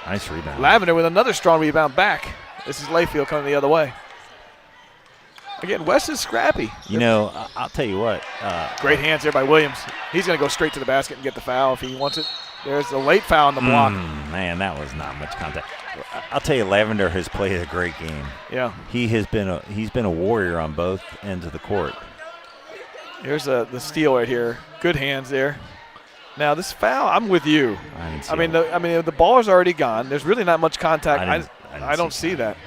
Nice rebound. Lavender with another strong rebound back. This is Layfield coming the other way. Again, West is scrappy. I'll tell you what. Great hands there by Williams. He's going to go straight to the basket and get the foul if he wants it. There's a late foul on the block. Man, that was not much contact. I'll tell you, Lavender has played a great game. Yeah. He's been a warrior on both ends of the court. Here's the steal right here. Good hands there. Now this foul, I'm with you. I mean, the ball is already gone. There's really not much contact. I don't see that.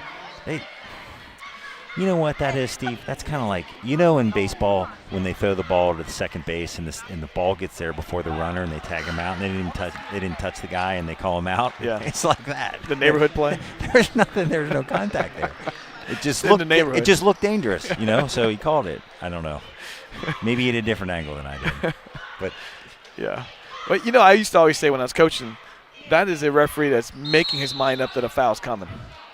You know what that is, Steve? That's kind of like, in baseball when they throw the ball to the second base and the ball gets there before the runner and they tag him out and they didn't touch the guy and they call him out. Yeah, it's like that. The neighborhood play. There's no contact there. It just looked dangerous, So he called it. I don't know. Maybe he had a different angle than I did. But yeah. But I used to always say when I was coaching, that is a referee that's making his mind up that a foul's coming.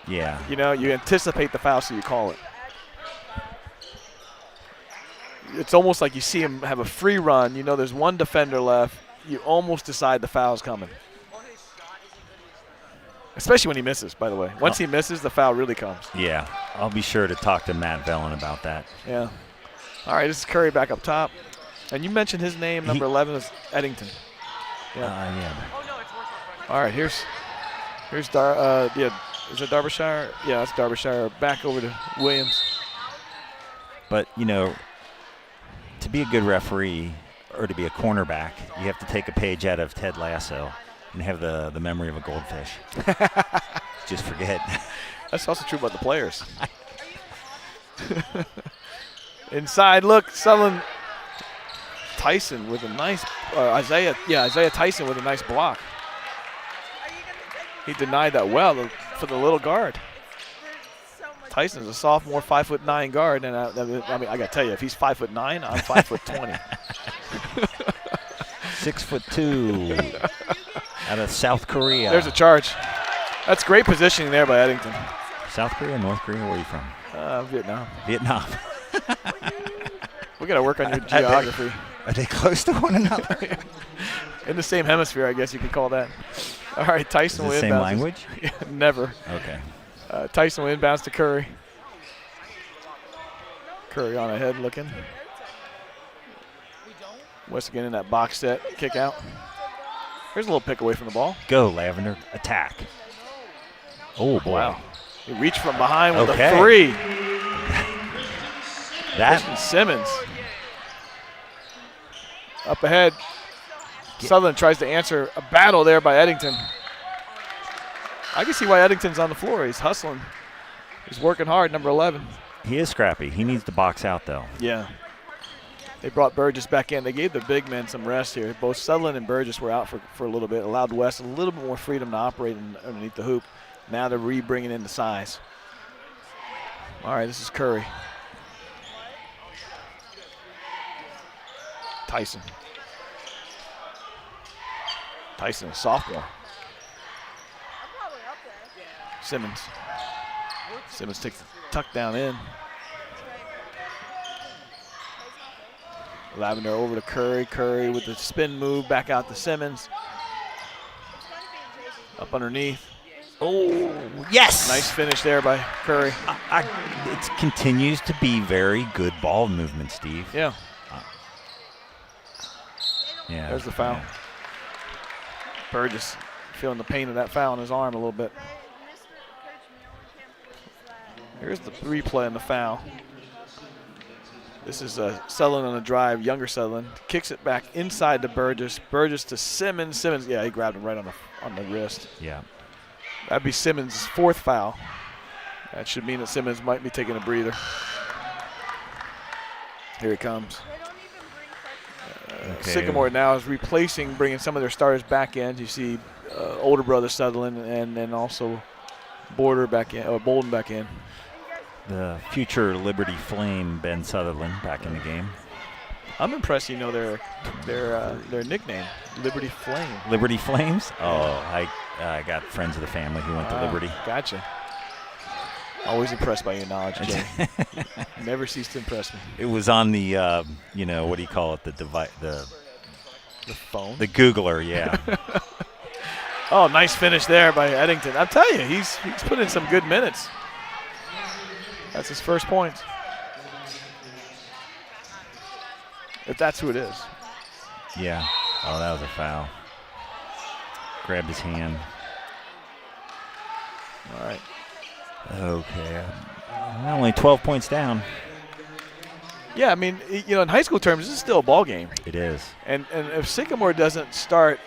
Yeah. You anticipate the foul, so you call it. It's almost like you see him have a free run. There's one defender left. You almost decide the foul's coming. Especially when he misses, by the way. Once he misses, the foul really comes. Yeah. I'll be sure to talk to Matt Vellon about that. Yeah. All right, this is Curry back up top. And you mentioned his name, number 11 is Eddington. Yeah. All right, here's is it Derbyshire? Yeah, that's Derbyshire. Back over to Williams. But, to be a good referee or to be a cornerback, you have to take a page out of Ted Lasso and have the memory of a goldfish. Just forget. That's also true about the players. Inside look, Sutherland. Tyson with a nice Isaiah Tyson with a nice block. He denied that well for the little guard. Tyson's a sophomore, 5'9" guard, and I got to tell you, if he's 5'9", I'm 5'20". 6'2", out of South Korea. There's a charge. That's great positioning there by Eddington. South Korea, North Korea, where are you from? Vietnam. Vietnam. We got to work on your geography. Are they close to one another? In the same hemisphere, I guess you could call that. All right, Tyson will inbounds. Same language? Never. Okay. Tyson will inbounds to Curry. Curry on ahead looking. West again in that box set, kick out. Here's a little pick away from the ball. Go, Lavender. Attack. Oh, boy. Wow. He reached from behind with Okay. a three. That Christian Simmons. Up ahead. Sutherland tries to answer a battle there by Eddington. I can see why Eddington's on the floor. He's hustling. He's working hard, number 11. he is scrappy. He needs to box out, though. Yeah. They brought Burgess back in. They gave the big men some rest here. Both Sutherland and Burgess were out for a little bit, allowed West a little bit more freedom to operate underneath the hoop. Now they're bringing in the size. All right, this is Curry. Tyson. Tyson, a sophomore. Simmons. Simmons takes the tuck down in. Lavender over to Curry. Curry with the spin move back out to Simmons. Up underneath. Oh, yes. Nice finish there by Curry. It continues to be very good ball movement, Steve. Yeah. Yeah. There's the foul. Yeah. Burgess feeling the pain of that foul in his arm a little bit. Here's the replay on the foul. This is Sutherland on a drive, younger Sutherland. Kicks it back inside to Burgess. Burgess to Simmons. Simmons, yeah, he grabbed him right on the wrist. Yeah. That'd be Simmons' fourth foul. That should mean that Simmons might be taking a breather. Here he comes. Okay. Sycamore now is bringing some of their starters back in. You see older brother Sutherland and then also Bolden back in. The future Liberty Flame, Ben Sutherland, back in the game. I'm impressed you know their nickname, Liberty Flame. Liberty Flames? Oh, I got friends of the family who went to Liberty. Gotcha. Always impressed by your knowledge, Jay. Never cease to impress me. It was on the, what do you call it? The phone? The Googler, yeah. Oh, nice finish there by Eddington. I'm telling you, he's put in some good minutes. That's his first point. If that's who it is. Yeah. Oh, that was a foul. Grabbed his hand. All right. Okay. Only 12 points down. Yeah, I mean, in high school terms, this is still a ball game. It is. And if Sycamore doesn't start,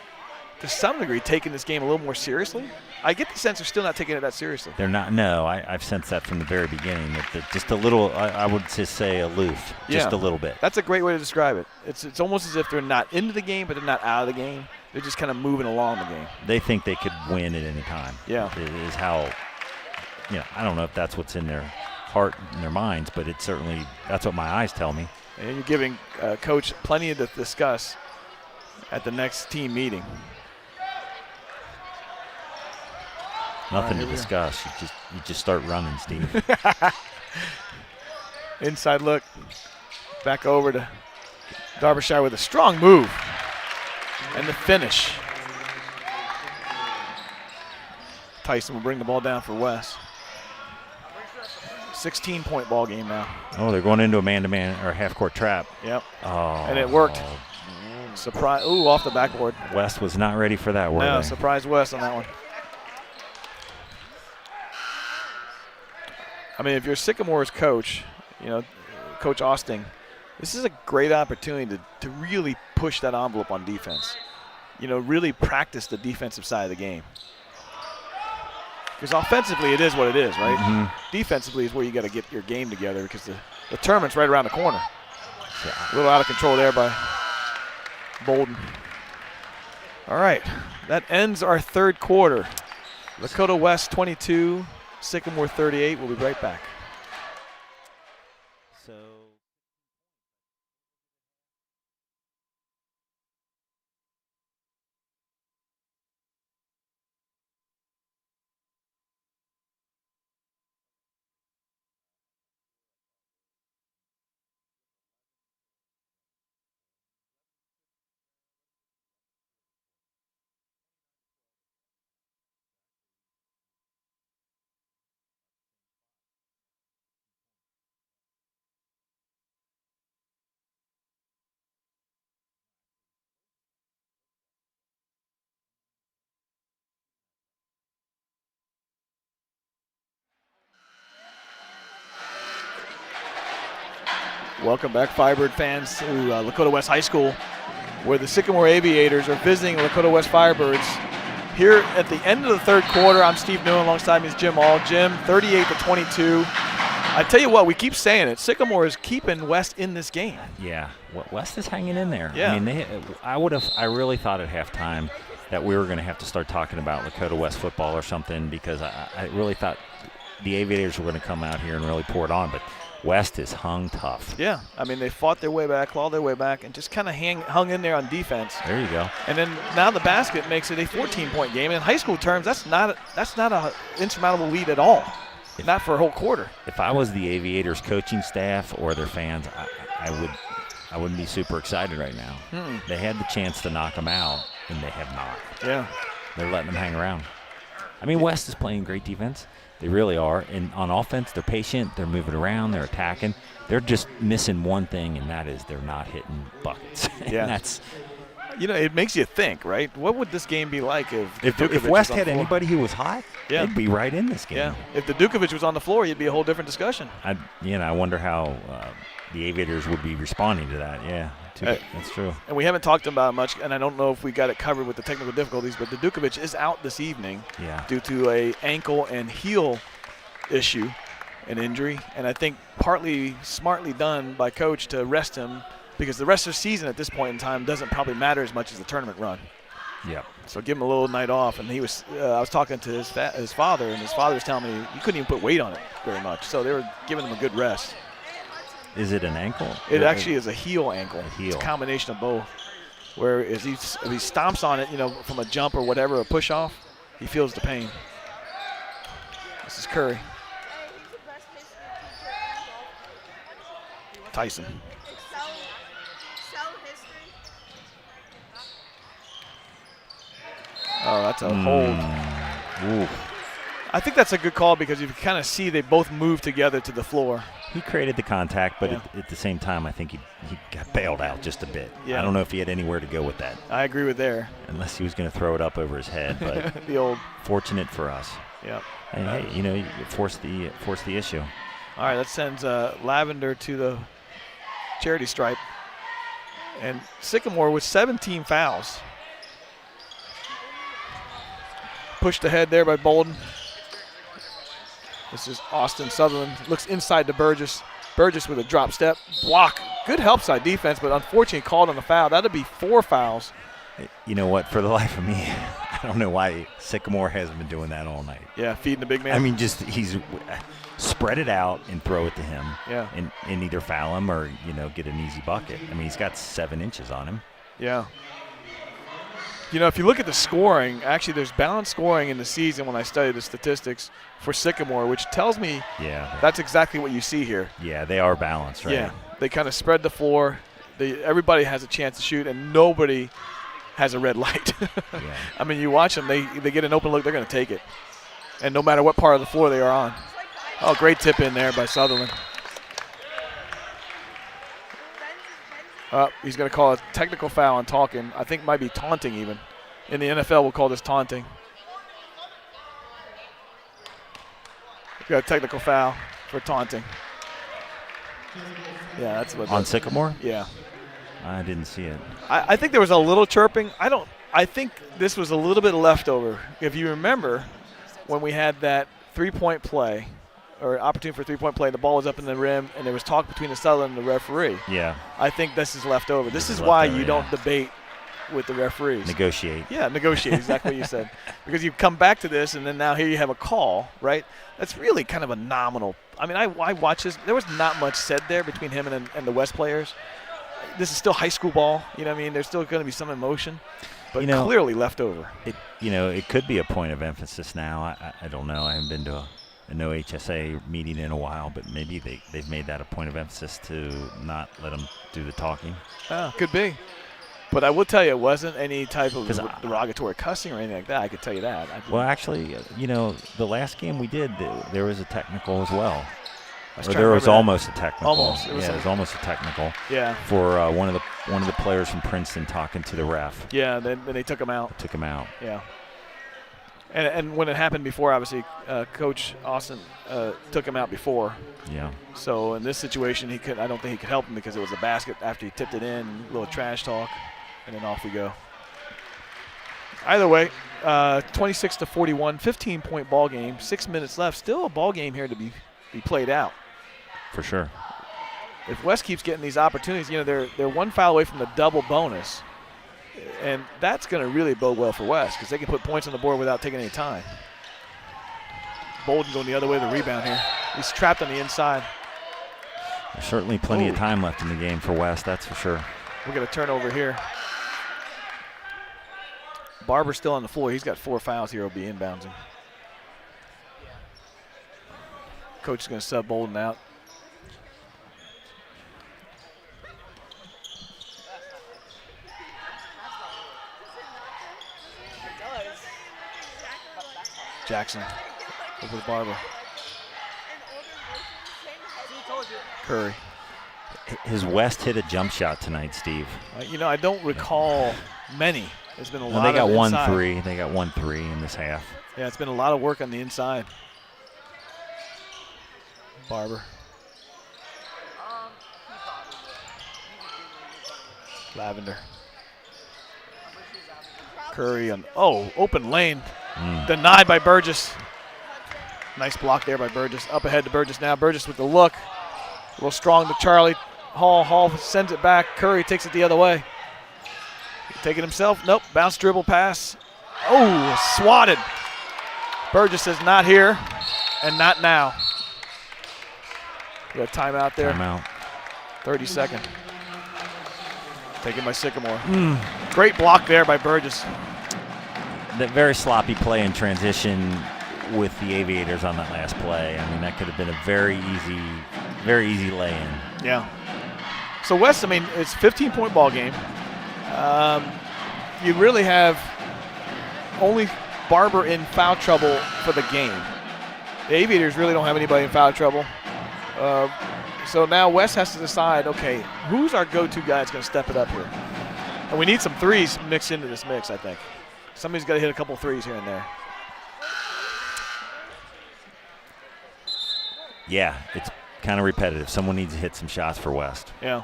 to some degree, taking this game a little more seriously, I get the sense they're still not taking it that seriously. They're not. No, I've sensed that from the very beginning. That they're just a little, I would just say aloof, just a little bit. That's a great way to describe it. It's almost as if they're not into the game, but they're not out of the game. They're just kind of moving along the game. They think they could win at any time. Yeah. It is how, I don't know if that's what's in their heart and their minds, but it's certainly, that's what my eyes tell me. And you're giving Coach plenty to discuss at the next team meeting. Nothing to discuss. You just start running, Steve. Inside look. Back over to Derbyshire with a strong move. And the finish. Tyson will bring the ball down for Wes. 16-point ball game now. Oh, they're going into a man-to-man or half-court trap. Yep. Oh. And it worked. Surprise. Ooh, off the backboard. West was not ready for that, were No, they? surprise West on that one. I mean, if you're Sycamore's coach, Coach Austin, this is a great opportunity to really push that envelope on defense. Really practice the defensive side of the game. Because offensively, it is what it is, right? Mm-hmm. Defensively is where you got to get your game together because the tournament's right around the corner. A little out of control there by Bolden. All right, that ends our third quarter. Lakota West 22, Sycamore 38. We'll be right back. Welcome back, Firebird fans, to Lakota West High School, where the Sycamore Aviators are visiting Lakota West Firebirds. Here at the end of the third quarter, I'm Steve Newman, alongside me is Jim All. Jim, 38-22. I tell you what, we keep saying it. Sycamore is keeping West in this game. Yeah, West is hanging in there. Yeah. I mean, I really thought at halftime that we were going to have to start talking about Lakota West football or something, because I really thought the Aviators were going to come out here and really pour it on, but West is hung tough. Yeah, I mean, they fought their way back, clawed their way back, and just kind of hung in there on defense. There you go. And then now the basket makes it a 14-point game. In high school terms, that's not a insurmountable lead at all. Not for a whole quarter. If I was the Aviators coaching staff or their fans, I wouldn't be super excited right now. They had the chance to knock them out, and they have not. Yeah. They're letting them hang around. I mean, West is playing great defense. They really are. And on offense, they're patient. They're moving around. They're attacking. They're just missing one thing, and that is they're not hitting buckets. Yeah. That's, it makes you think, right? What would this game be like if West had anybody who was hot, they'd be right in this game. Yeah. If the Dukovic was on the floor, you'd be a whole different discussion. I wonder how the Aviators would be responding to that. Yeah, that's true. And we haven't talked about much, and I don't know if we got it covered with the technical difficulties, but the Dukovic is out this evening due to a ankle and heel issue, an injury, and I think partly smartly done by coach to rest him, because the rest of the season at this point in time doesn't probably matter as much as the tournament run. Yeah. So give him a little night off, and I was talking to his father, and his father was telling me he couldn't even put weight on it very much, so they were giving him a good rest. Is it an ankle? It actually is a heel ankle. A heel. It's a combination of both. Where if he stomps on it, from a jump or whatever, a push off, he feels the pain. This is Curry. Tyson. Oh, that's a hold. Ooh. I think that's a good call, because you can kind of see they both move together to the floor. He created the contact, but at the same time, I think he got bailed out just a bit. Yeah. I don't know if he had anywhere to go with that. I agree with there. Unless he was going to throw it up over his head, but the old. Fortunate for us. Yep. Hey, you force the issue. All right, that sends Lavender to the charity stripe, and Sycamore with 17 fouls. Pushed ahead there by Bolden. This is Austin Sutherland. Looks inside to Burgess. Burgess with a drop step. Block. Good help side defense, but unfortunately called on a foul. That would be 4 fouls. You know what? For the life of me, I don't know why Sycamore hasn't been doing that all night. Yeah, feeding the big man. I mean, just he's spread it out and throw it to him. Yeah. And either foul him or, get an easy bucket. I mean, he's got 7 inches on him. Yeah. If you look at the scoring, actually there's balanced scoring in the season when I study the statistics for Sycamore, which tells me that's exactly what you see here. Yeah, they are balanced, right? Yeah, they kind of spread the floor. Everybody has a chance to shoot, and nobody has a red light. Yeah. I mean, you watch them, they get an open look, they're going to take it. And no matter what part of the floor they are on. Oh, great tip in there by Sutherland. He's going to call a technical foul on talking. I think might be taunting even. In the NFL, we'll call this taunting. We've got a technical foul for taunting. Yeah, that's what. On Sycamore? Yeah. I didn't see it. I think there was a little chirping. I think this was a little bit leftover. If you remember, when we had that three-point play, or opportunity for three-point play, the ball was up in the rim, and there was talk between the Sutherland and the referee. Yeah. I think this is left over. This is why you don't debate with the referees. Negotiate. Yeah, negotiate, exactly what you said. Because you come back to this, and then now here you have a call, right? That's really kind of a nominal. I mean, I watched this. There was not much said there between him and the West players. This is still high school ball. You know what I mean? There's still going to be some emotion, but clearly left over. It could be a point of emphasis now. I don't know. I haven't been to an OHSA meeting in a while, but maybe they've made that a point of emphasis to not let them do the talking. Could be. But I will tell you, it wasn't any type of derogatory cussing or anything like that. I could tell you that. Well, actually, the last game we did, there was a almost a technical. Almost. It was almost a technical. Yeah. For one of the players from Princeton talking to the ref. Yeah. Then they took him out. Took him out. Yeah. And when it happened before, obviously, Coach Austin took him out before. Yeah. So in this situation, I don't think he could help him because it was a basket after he tipped it in, a little trash talk, and then off we go. Either way, 26-41, 15-point ball game, 6 minutes left. Still a ball game here to be played out. For sure. If West keeps getting these opportunities, they're one foul away from the double bonus. And that's going to really bode well for West because they can put points on the board without taking any time. Bolden going the other way to the rebound here. He's trapped on the inside. There's certainly plenty of time left in the game for West, that's for sure. We're going to turn over here. Barber's still on the floor. He's got 4 fouls here. He'll be inbounding. Coach is going to sub Bolden out. Jackson over to Barber. Curry. Has West hit a jump shot tonight, Steve? I don't recall many. There's been a lot. They got of 1-3. They got 1-3 in this half. Yeah, it's been a lot of work on the inside. Barber. Lavender. Curry on open lane. Denied by Burgess. Nice block there by Burgess. Up ahead to Burgess now. Burgess with the look. A little strong to Charlie. Hall sends it back. Curry takes it the other way. Take it himself. Nope. Bounce dribble pass. Oh, swatted. Burgess says not here and not now. We got a timeout there. Timeout. 30-second. Taken by Sycamore. Great block there by Burgess. That very sloppy play in transition with the Aviators on that last play. I mean, that could have been a very easy lay-in. Yeah. So West, it's a 15-point ball game. You really have only Barber in foul trouble for the game. The Aviators really don't have anybody in foul trouble. So now West has to decide, okay, who's our go-to guy that's going to step it up here? And we need some threes mixed into this mix, I think. Somebody's got to hit a couple threes here and there. Yeah, it's kind of repetitive. Someone needs to hit some shots for West. Yeah.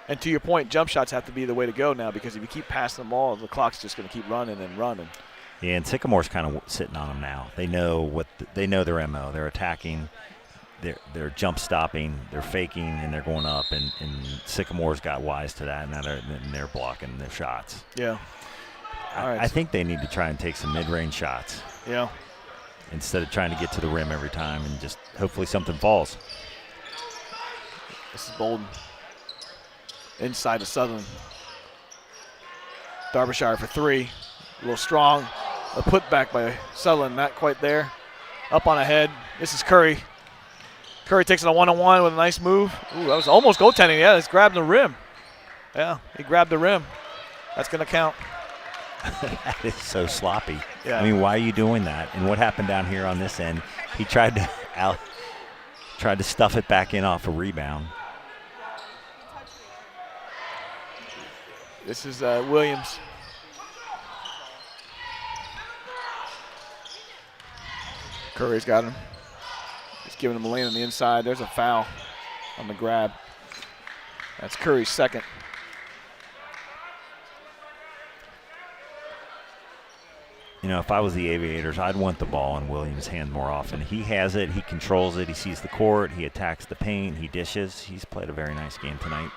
And to your point, jump shots have to be the way to go now because if you keep passing the ball, the clock's just going to keep running and running. Yeah, and Sycamore's kind of sitting on them now. They know they know their MO. They're attacking, they're jump stopping, they're faking, and they're going up. And Sycamore's got wise to that, and they're blocking their shots. Yeah. All right. I think they need to try and take some mid-range shots. Yeah. Instead of trying to get to the rim every time and just hopefully something falls. This is Bolden. Inside to Sutherland. Derbyshire for 3. A little strong. A putback by Sutherland, not quite there. Up on ahead. This is Curry. Curry takes it a one-on-one with a nice move. Ooh, that was almost goaltending. Yeah, he's grabbed the rim. Yeah, he grabbed the rim. That's going to count. That is so sloppy. Yeah. I mean, why are you doing that? And what happened down here on this end? He tried to stuff it back in off a rebound. This is Williams. Curry's got him. He's giving him a lane on the inside. There's a foul on the grab. That's Curry's second. You know, if I was the Aviators, I'd want the ball in Williams' hand more often. He has it. He controls it. He sees the court. He attacks the paint. He dishes. He's played a very nice game tonight.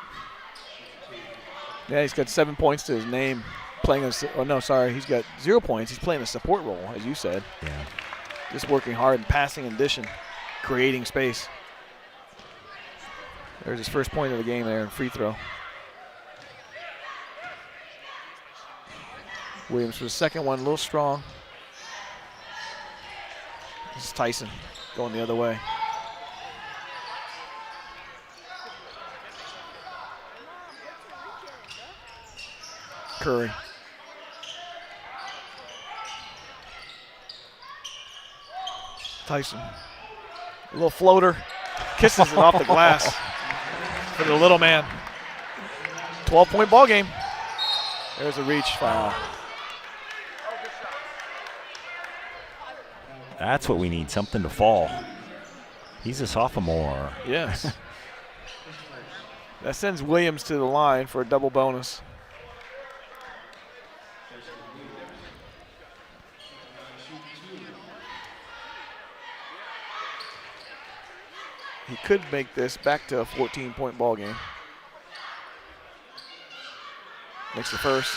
Yeah, he's got 7 points to his name. He's got 0 points. He's playing a support role, as you said. Yeah. Just working hard and passing and dishing, creating space. There's his first point of the game there in free throw. Williams for the second one, a little strong. This is Tyson going the other way. Curry. Tyson. A little floater. Kisses it off the glass for the little man. 12-point ball game. There's a reach foul. That's what we need, something to fall. He's a sophomore. Yes. That sends Williams to the line for a double bonus. He could make this back to a 14-point ball game. Makes the first.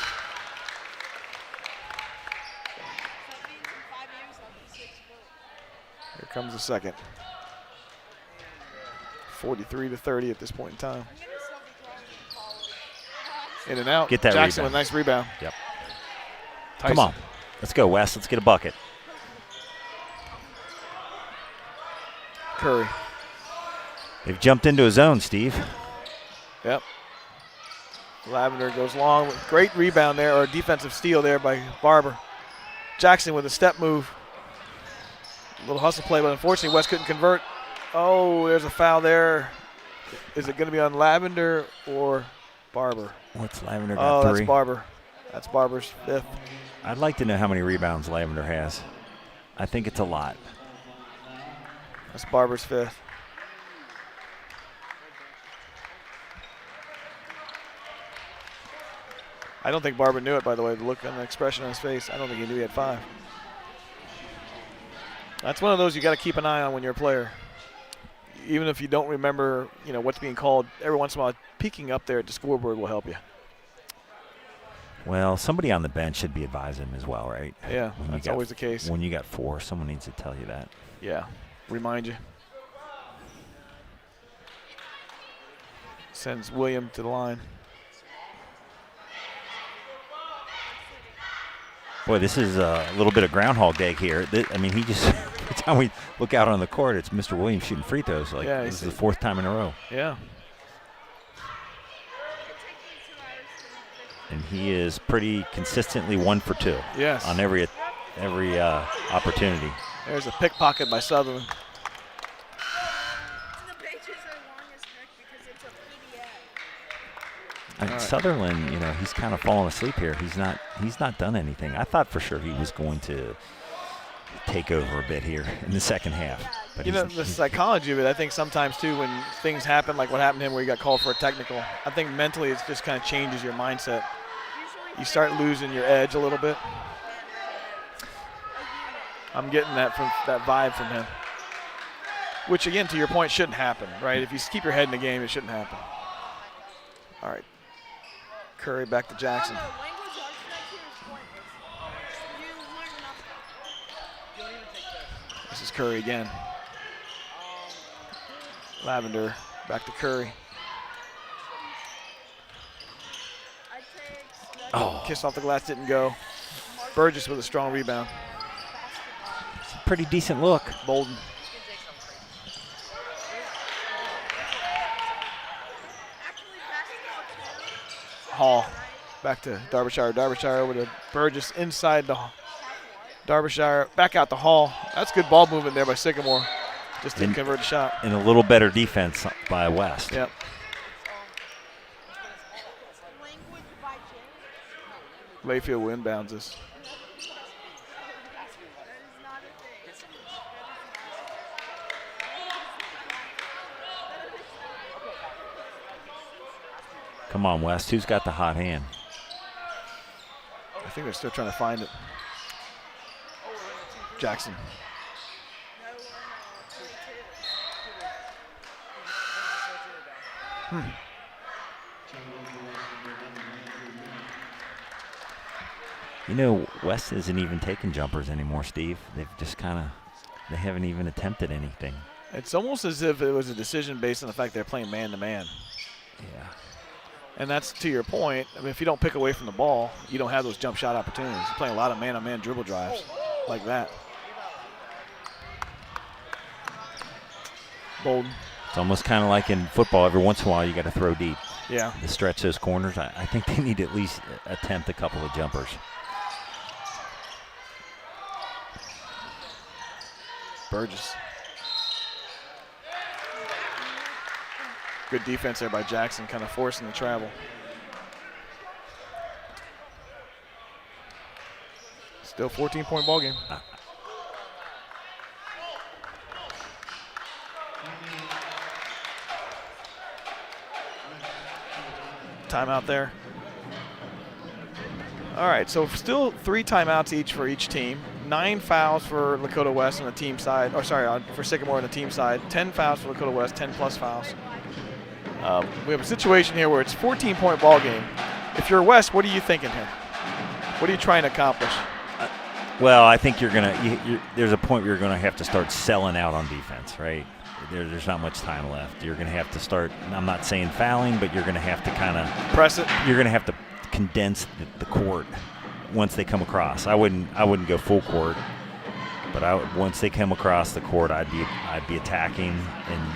Here comes the second. 43-30 at this point in time. In and out. Get that Jackson rebound. with a nice rebound. Yep. Tyson. Come on. Let's go, Wes. Let's get a bucket. Curry. They've jumped into a zone, Steve. Yep. Lavender goes long. Great rebound there, or defensive steal there by Barber. Jackson with a step move. A little hustle play, but unfortunately West couldn't convert. Oh, there's a foul there. Is it going to be on Lavender or Barber? What's Lavender got? Oh, 3? that's Barber. That's Barber's 5th. I'd like to know how many rebounds Lavender has. I think it's a lot. That's Barber's 5th. I don't think Barber knew it, by the way, the look and the expression on his face. I don't think he knew he had 5. That's one of those you got to keep an eye on when you're a player. Even if you don't remember, what's being called, every once in a while, peeking up there at the scoreboard will help you. Well, somebody on the bench should be advising him as well, right? Yeah, that's always the case. When you got 4, someone needs to tell you that. Yeah, remind you. Sends William to the line. Boy, this is a little bit of Groundhog Day here. He just, every time we look out on the court, it's Mr. Williams shooting free throws. This is the 4th time in a row. Yeah. And he is pretty consistently 1 for 2. Yes. On every opportunity. There's a pickpocket by Sutherland. Sutherland, he's kind of fallen asleep here. He's not done anything. I thought for sure he was going to take over a bit here in the second half. But the psychology of it, I think sometimes too, when things happen like what happened to him where he got called for a technical, I think mentally it just kind of changes your mindset. You start losing your edge a little bit. I'm getting that vibe from him. Which again, to your point, shouldn't happen, right? If you keep your head in the game, it shouldn't happen. All right. Curry back to Jackson. This is Curry again. Lavender back to Curry. Oh, kiss off the glass didn't go. Burgess with a strong rebound. It's a pretty decent look. Bolden. Hall back to Derbyshire. Derbyshire over to Burgess inside the Derbyshire. Back out to Hall. That's good ball movement there by Sycamore. Just didn't convert the shot. And a little better defense by West. Yep. Layfield inbounds this. Come on, West. Who's got the hot hand? I think they're still trying to find it. Jackson. West isn't even taking jumpers anymore, Steve. They've just they haven't even attempted anything. It's almost as if it was a decision based on the fact they're playing man-to-man. Yeah. And that's to your point. If you don't pick away from the ball, you don't have those jump shot opportunities. You're playing a lot of man-on-man dribble drives like that. Bolden. It's almost kind of like in football. Every once in a while, you got to throw deep. Yeah. To stretch those corners. I think they need to at least attempt a couple of jumpers. Burgess. Good defense there by Jackson, kind of forcing the travel. Still 14-point ball game. timeout there. All right, so still 3 timeouts each for each team. 9 fouls for Lakota West on the team side, or sorry, for Sycamore on the team side. 10 fouls for Lakota West, 10 plus fouls. We have a situation here where it's a 14-point ball game. If you're West, what are you thinking here? What are you trying to accomplish? Well, I think there's a point where you're going to have to start selling out on defense, right? There's not much time left. You're going to have to start, I'm not saying fouling, but you're going to have to kind of press it. You're going to have to condense the court once they come across. I wouldn't go full court, but once they come across the court, I'd be attacking and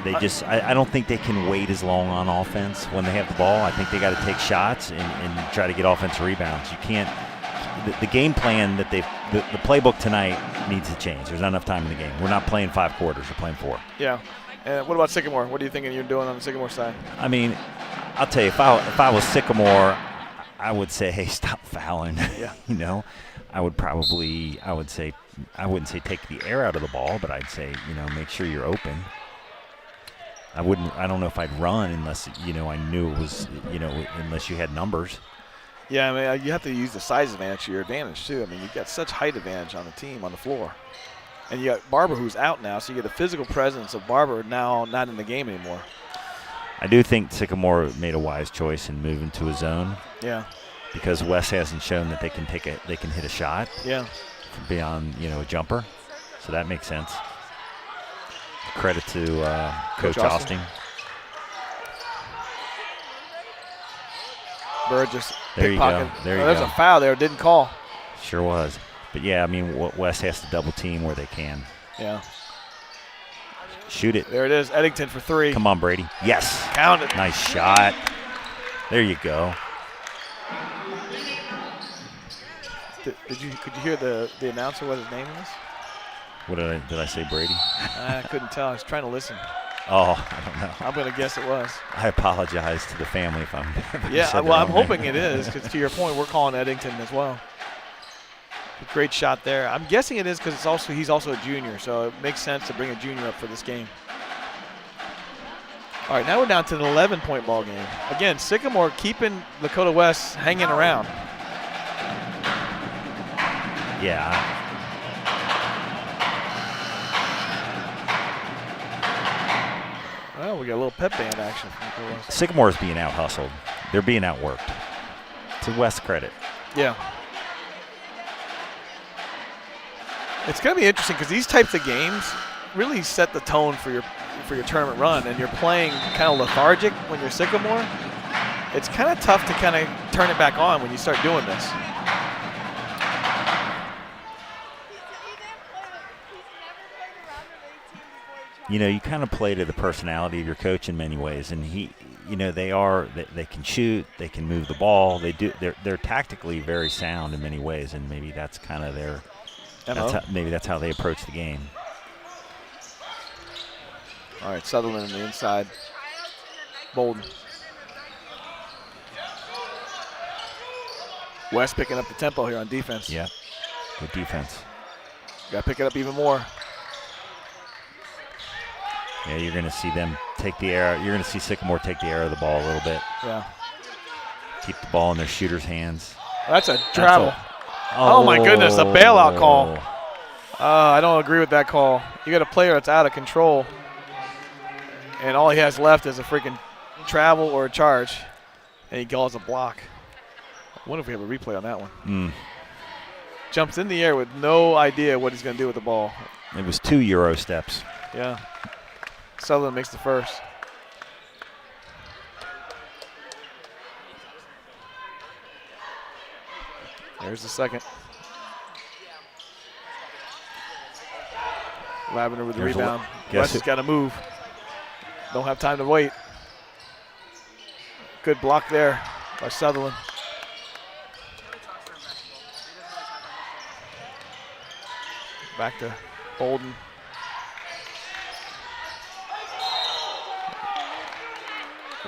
they just I don't think they can wait as long on offense when they have the ball. I think they got to take shots and try to get offensive rebounds. You can't. The game plan that the playbook tonight needs to change. There's not enough time in the game. We're not playing 5 quarters. We're playing 4. Yeah. And what about Sycamore? What are you thinking you're doing on the Sycamore side? I mean, I'll tell you, if I was Sycamore, I would say, hey, stop fouling. Yeah. I wouldn't say take the air out of the ball, but I'd say, make sure you're open. I don't know if I'd run unless, I knew it was, unless you had numbers. Yeah, I mean, you have to use the size advantage to your advantage, too. I mean, you've got such height advantage on the team, on the floor. And you got Barber, who's out now, so you get a physical presence of Barber now not in the game anymore. I do think Sycamore made a wise choice in moving to a zone. Yeah. Because Wes hasn't shown that they can hit a shot. Yeah. Beyond, a jumper. So that makes sense. Credit to Coach Austin. Bird just there you go. There's a foul there. Didn't call. Sure was. But, yeah, I mean, West has to double team where they can. Yeah. Shoot it. There it is. Eddington for 3. Come on, Brady. Yes. Count it. Nice shot. There you go. Could you hear the announcer what his name was? What did I say, Brady? I couldn't tell. I was trying to listen. Oh, I don't know. I'm going to guess it was. I apologize to the family if I'm. Yeah, well, I'm hoping it is because to your point, we're calling Eddington as well. Great shot there. I'm guessing it is because he's also a junior, so it makes sense to bring a junior up for this game. All right, now we're down to an 11-point ball game. Again, Sycamore keeping Lakota West hanging around. Yeah. Well, we got a little pep band action from Lakota West. Sycamore's being out-hustled. They're being outworked. To West's credit. Yeah. It's going to be interesting because these types of games really set the tone for your tournament run, and you're playing kind of lethargic when you're Sycamore. It's kind of tough to kind of turn it back on when you start doing this. You kind of play to the personality of your coach in many ways, and they can shoot, they can move the ball, they're tactically very sound in many ways, and maybe that's kind of their. That's how they approach the game. All right, Sutherland on the inside. Bolden. West picking up the tempo here on defense. Yeah, good defense. Got to pick it up even more. Yeah, you're going to see them take the air. You're going to see Sycamore take the air of the ball a little bit. Yeah. Keep the ball in their shooters' hands. That's a travel. Oh, my goodness, a bailout call. I don't agree with that call. You got a player that's out of control, and all he has left is a freaking travel or a charge, and he calls a block. I wonder if we have a replay on that one. Jumps in the air with no idea what he's going to do with the ball. It was 2 Euro steps. Yeah. Sutherland makes the first. There's the second. Lavender with the rebound. West has got to move. Don't have time to wait. Good block there by Sutherland. Back to Bolden.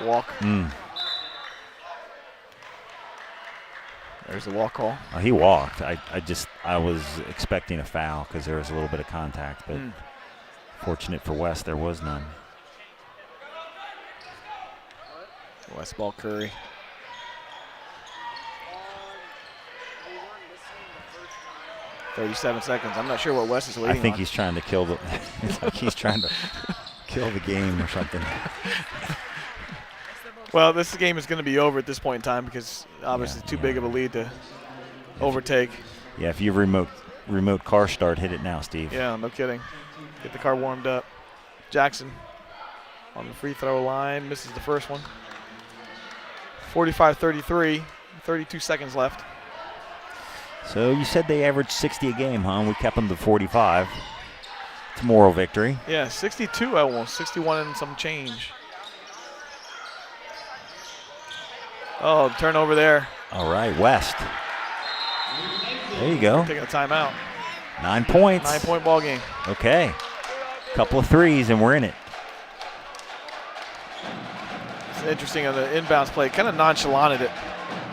Walk. There's the walk call. He walked. I was expecting a foul because there was a little bit of contact, but fortunate for West, there was none. West ball, Curry. "37 seconds. I'm not sure what West is waiting on. I think he's trying to kill the. It's like he's trying to kill the game or something. Well, this game is going to be over at this point in time because obviously it's too big of a lead to overtake. Yeah, if you remote car start, hit it now, Steve. Yeah, no kidding. Get the car warmed up. Jackson on the free throw line, misses the first one. 45-33, 32 seconds left. So you said they averaged 60 a game, huh? We kept them to 45. It's a moral victory. Yeah, 62 almost, 61 and some change. Oh, turnover there. All right, West. There you go. Taking a timeout. 9 points. 9-point ball game. Okay. Couple of threes, and we're in it. It's interesting on the inbounds play. Kind of nonchalanted it.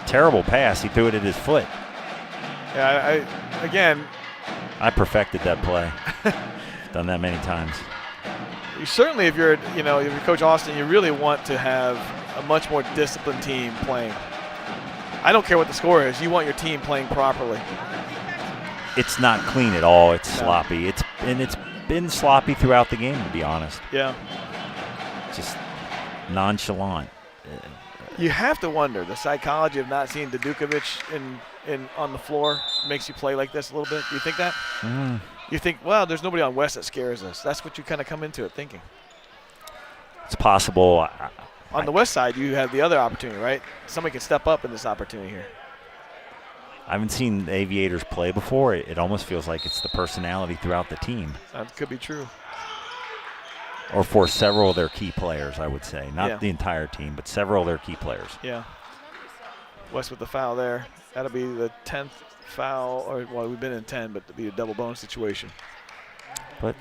Terrible pass. He threw it at his foot. Yeah, I perfected that play. Done that many times. You certainly, if you're Coach Austin, you really want to have a much more disciplined team playing. I don't care what the score is. You want your team playing properly. It's not clean at all. It's sloppy. It's been sloppy throughout the game, to be honest. Yeah. Just nonchalant. You have to wonder, the psychology of not seeing Dudukovic on the floor makes you play like this a little bit. Do you think that? You think, well, there's nobody on West that scares us. That's what you kind of come into it thinking. It's possible. On the West side, you have the other opportunity, right? Somebody can step up in this opportunity here. I haven't seen the Aviators play before. It almost feels like it's the personality throughout the team. That could be true. Or for several of their key players, I would say. Not the entire team, but several of their key players. Yeah. West with the foul there. That'll be the 10th foul. Well, we've been in 10, but it'll be a double bonus situation. But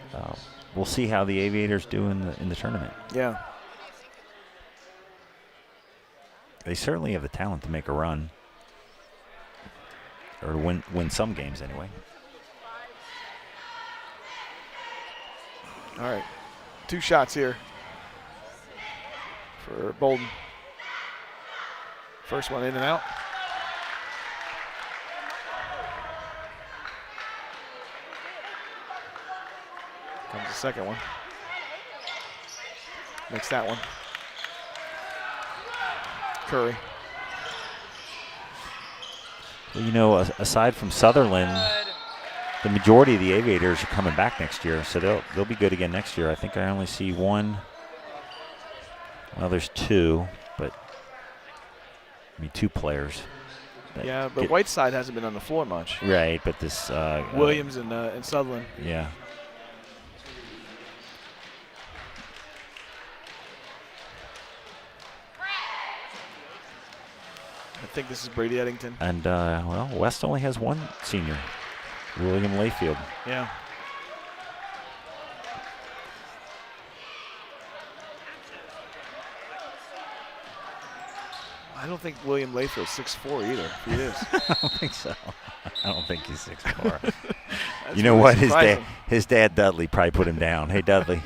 we'll see how the Aviators do in the tournament. Yeah. They certainly have the talent to make a run. Or win some games anyway. All right. 2 shots here for Bolden. First one in and out. Comes the second one. Makes that one. Curry. Well, aside from Sutherland, the majority of the Aviators are coming back next year, so they'll be good again next year. I think I only see one. Well, there's 2, but 2 players. Yeah, but Whiteside hasn't been on the floor much. Right, but this Williams and Sutherland. Yeah. I think this is Brady Eddington. And, West only has one senior, William Layfield. Yeah. I don't think William Layfield's 6'4" either, if he is. I don't think so. I don't think he's 6'4". You know what? His dad, Dudley, probably put him down. Hey, Dudley.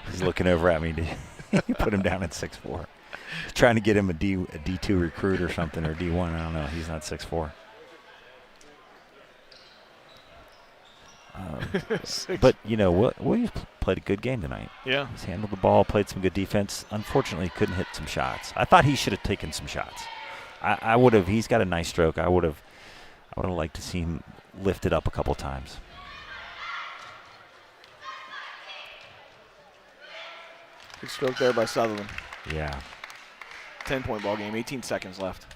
He's looking over at me. He put him down at 6'4". Trying to get him a D2 recruit or something, or D1. I don't know. He's not 6'4". But, Williams played a good game tonight. Yeah. He's handled the ball, played some good defense. Unfortunately, couldn't hit some shots. I thought he should have taken some shots. I would have. He's got a nice stroke. I would have liked to see him lift it up a couple times. Good stroke there by Sutherland. Yeah. 10-point ball game, 18 seconds left.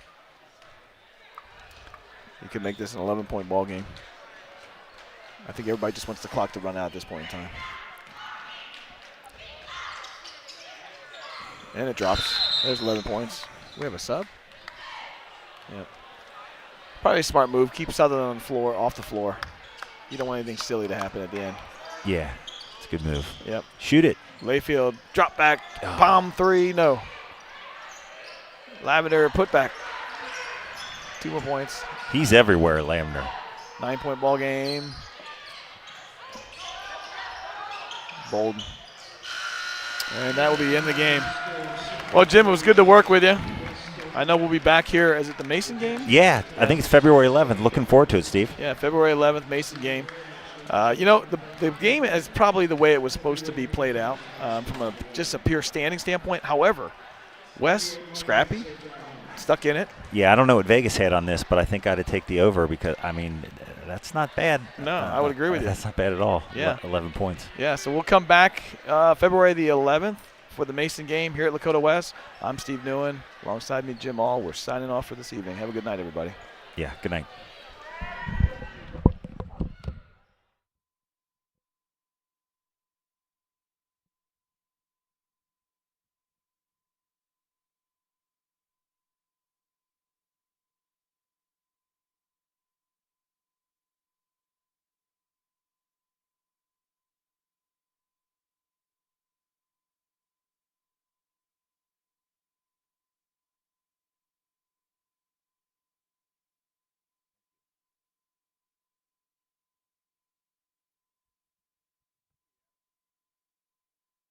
You could make this an 11-point ball game. I think everybody just wants the clock to run out at this point in time. And it drops. There's 11 points. We have a sub? Yep. Probably a smart move. Keep Sutherland on the floor, off the floor. You don't want anything silly to happen at the end. Yeah, it's a good move. Yep. Shoot it. Layfield, drop back, palm 3, no. Lavender, put back. 2 more points. He's everywhere, Lavender. 9-point ball game. Bolden. And that will be in the game. Well, Jim, it was good to work with you. I know we'll be back here. Is it the Mason game? Yeah, I think it's February 11th. Looking forward to it, Steve. Yeah, February 11th, Mason game. The game is probably the way it was supposed to be played out from just a pure standing standpoint. However, Wes, scrappy, stuck in it. Yeah, I don't know what Vegas had on this, but I think I had to take the over because, I mean, that's not bad. No, I would agree with you. That's not bad at all. Yeah. 11 points. Yeah, so we'll come back February the 11th for the Mason game here at Lakota West. I'm Steve Newen. Alongside me, Jim All. We're signing off for this evening. Have a good night, everybody. Yeah, good night.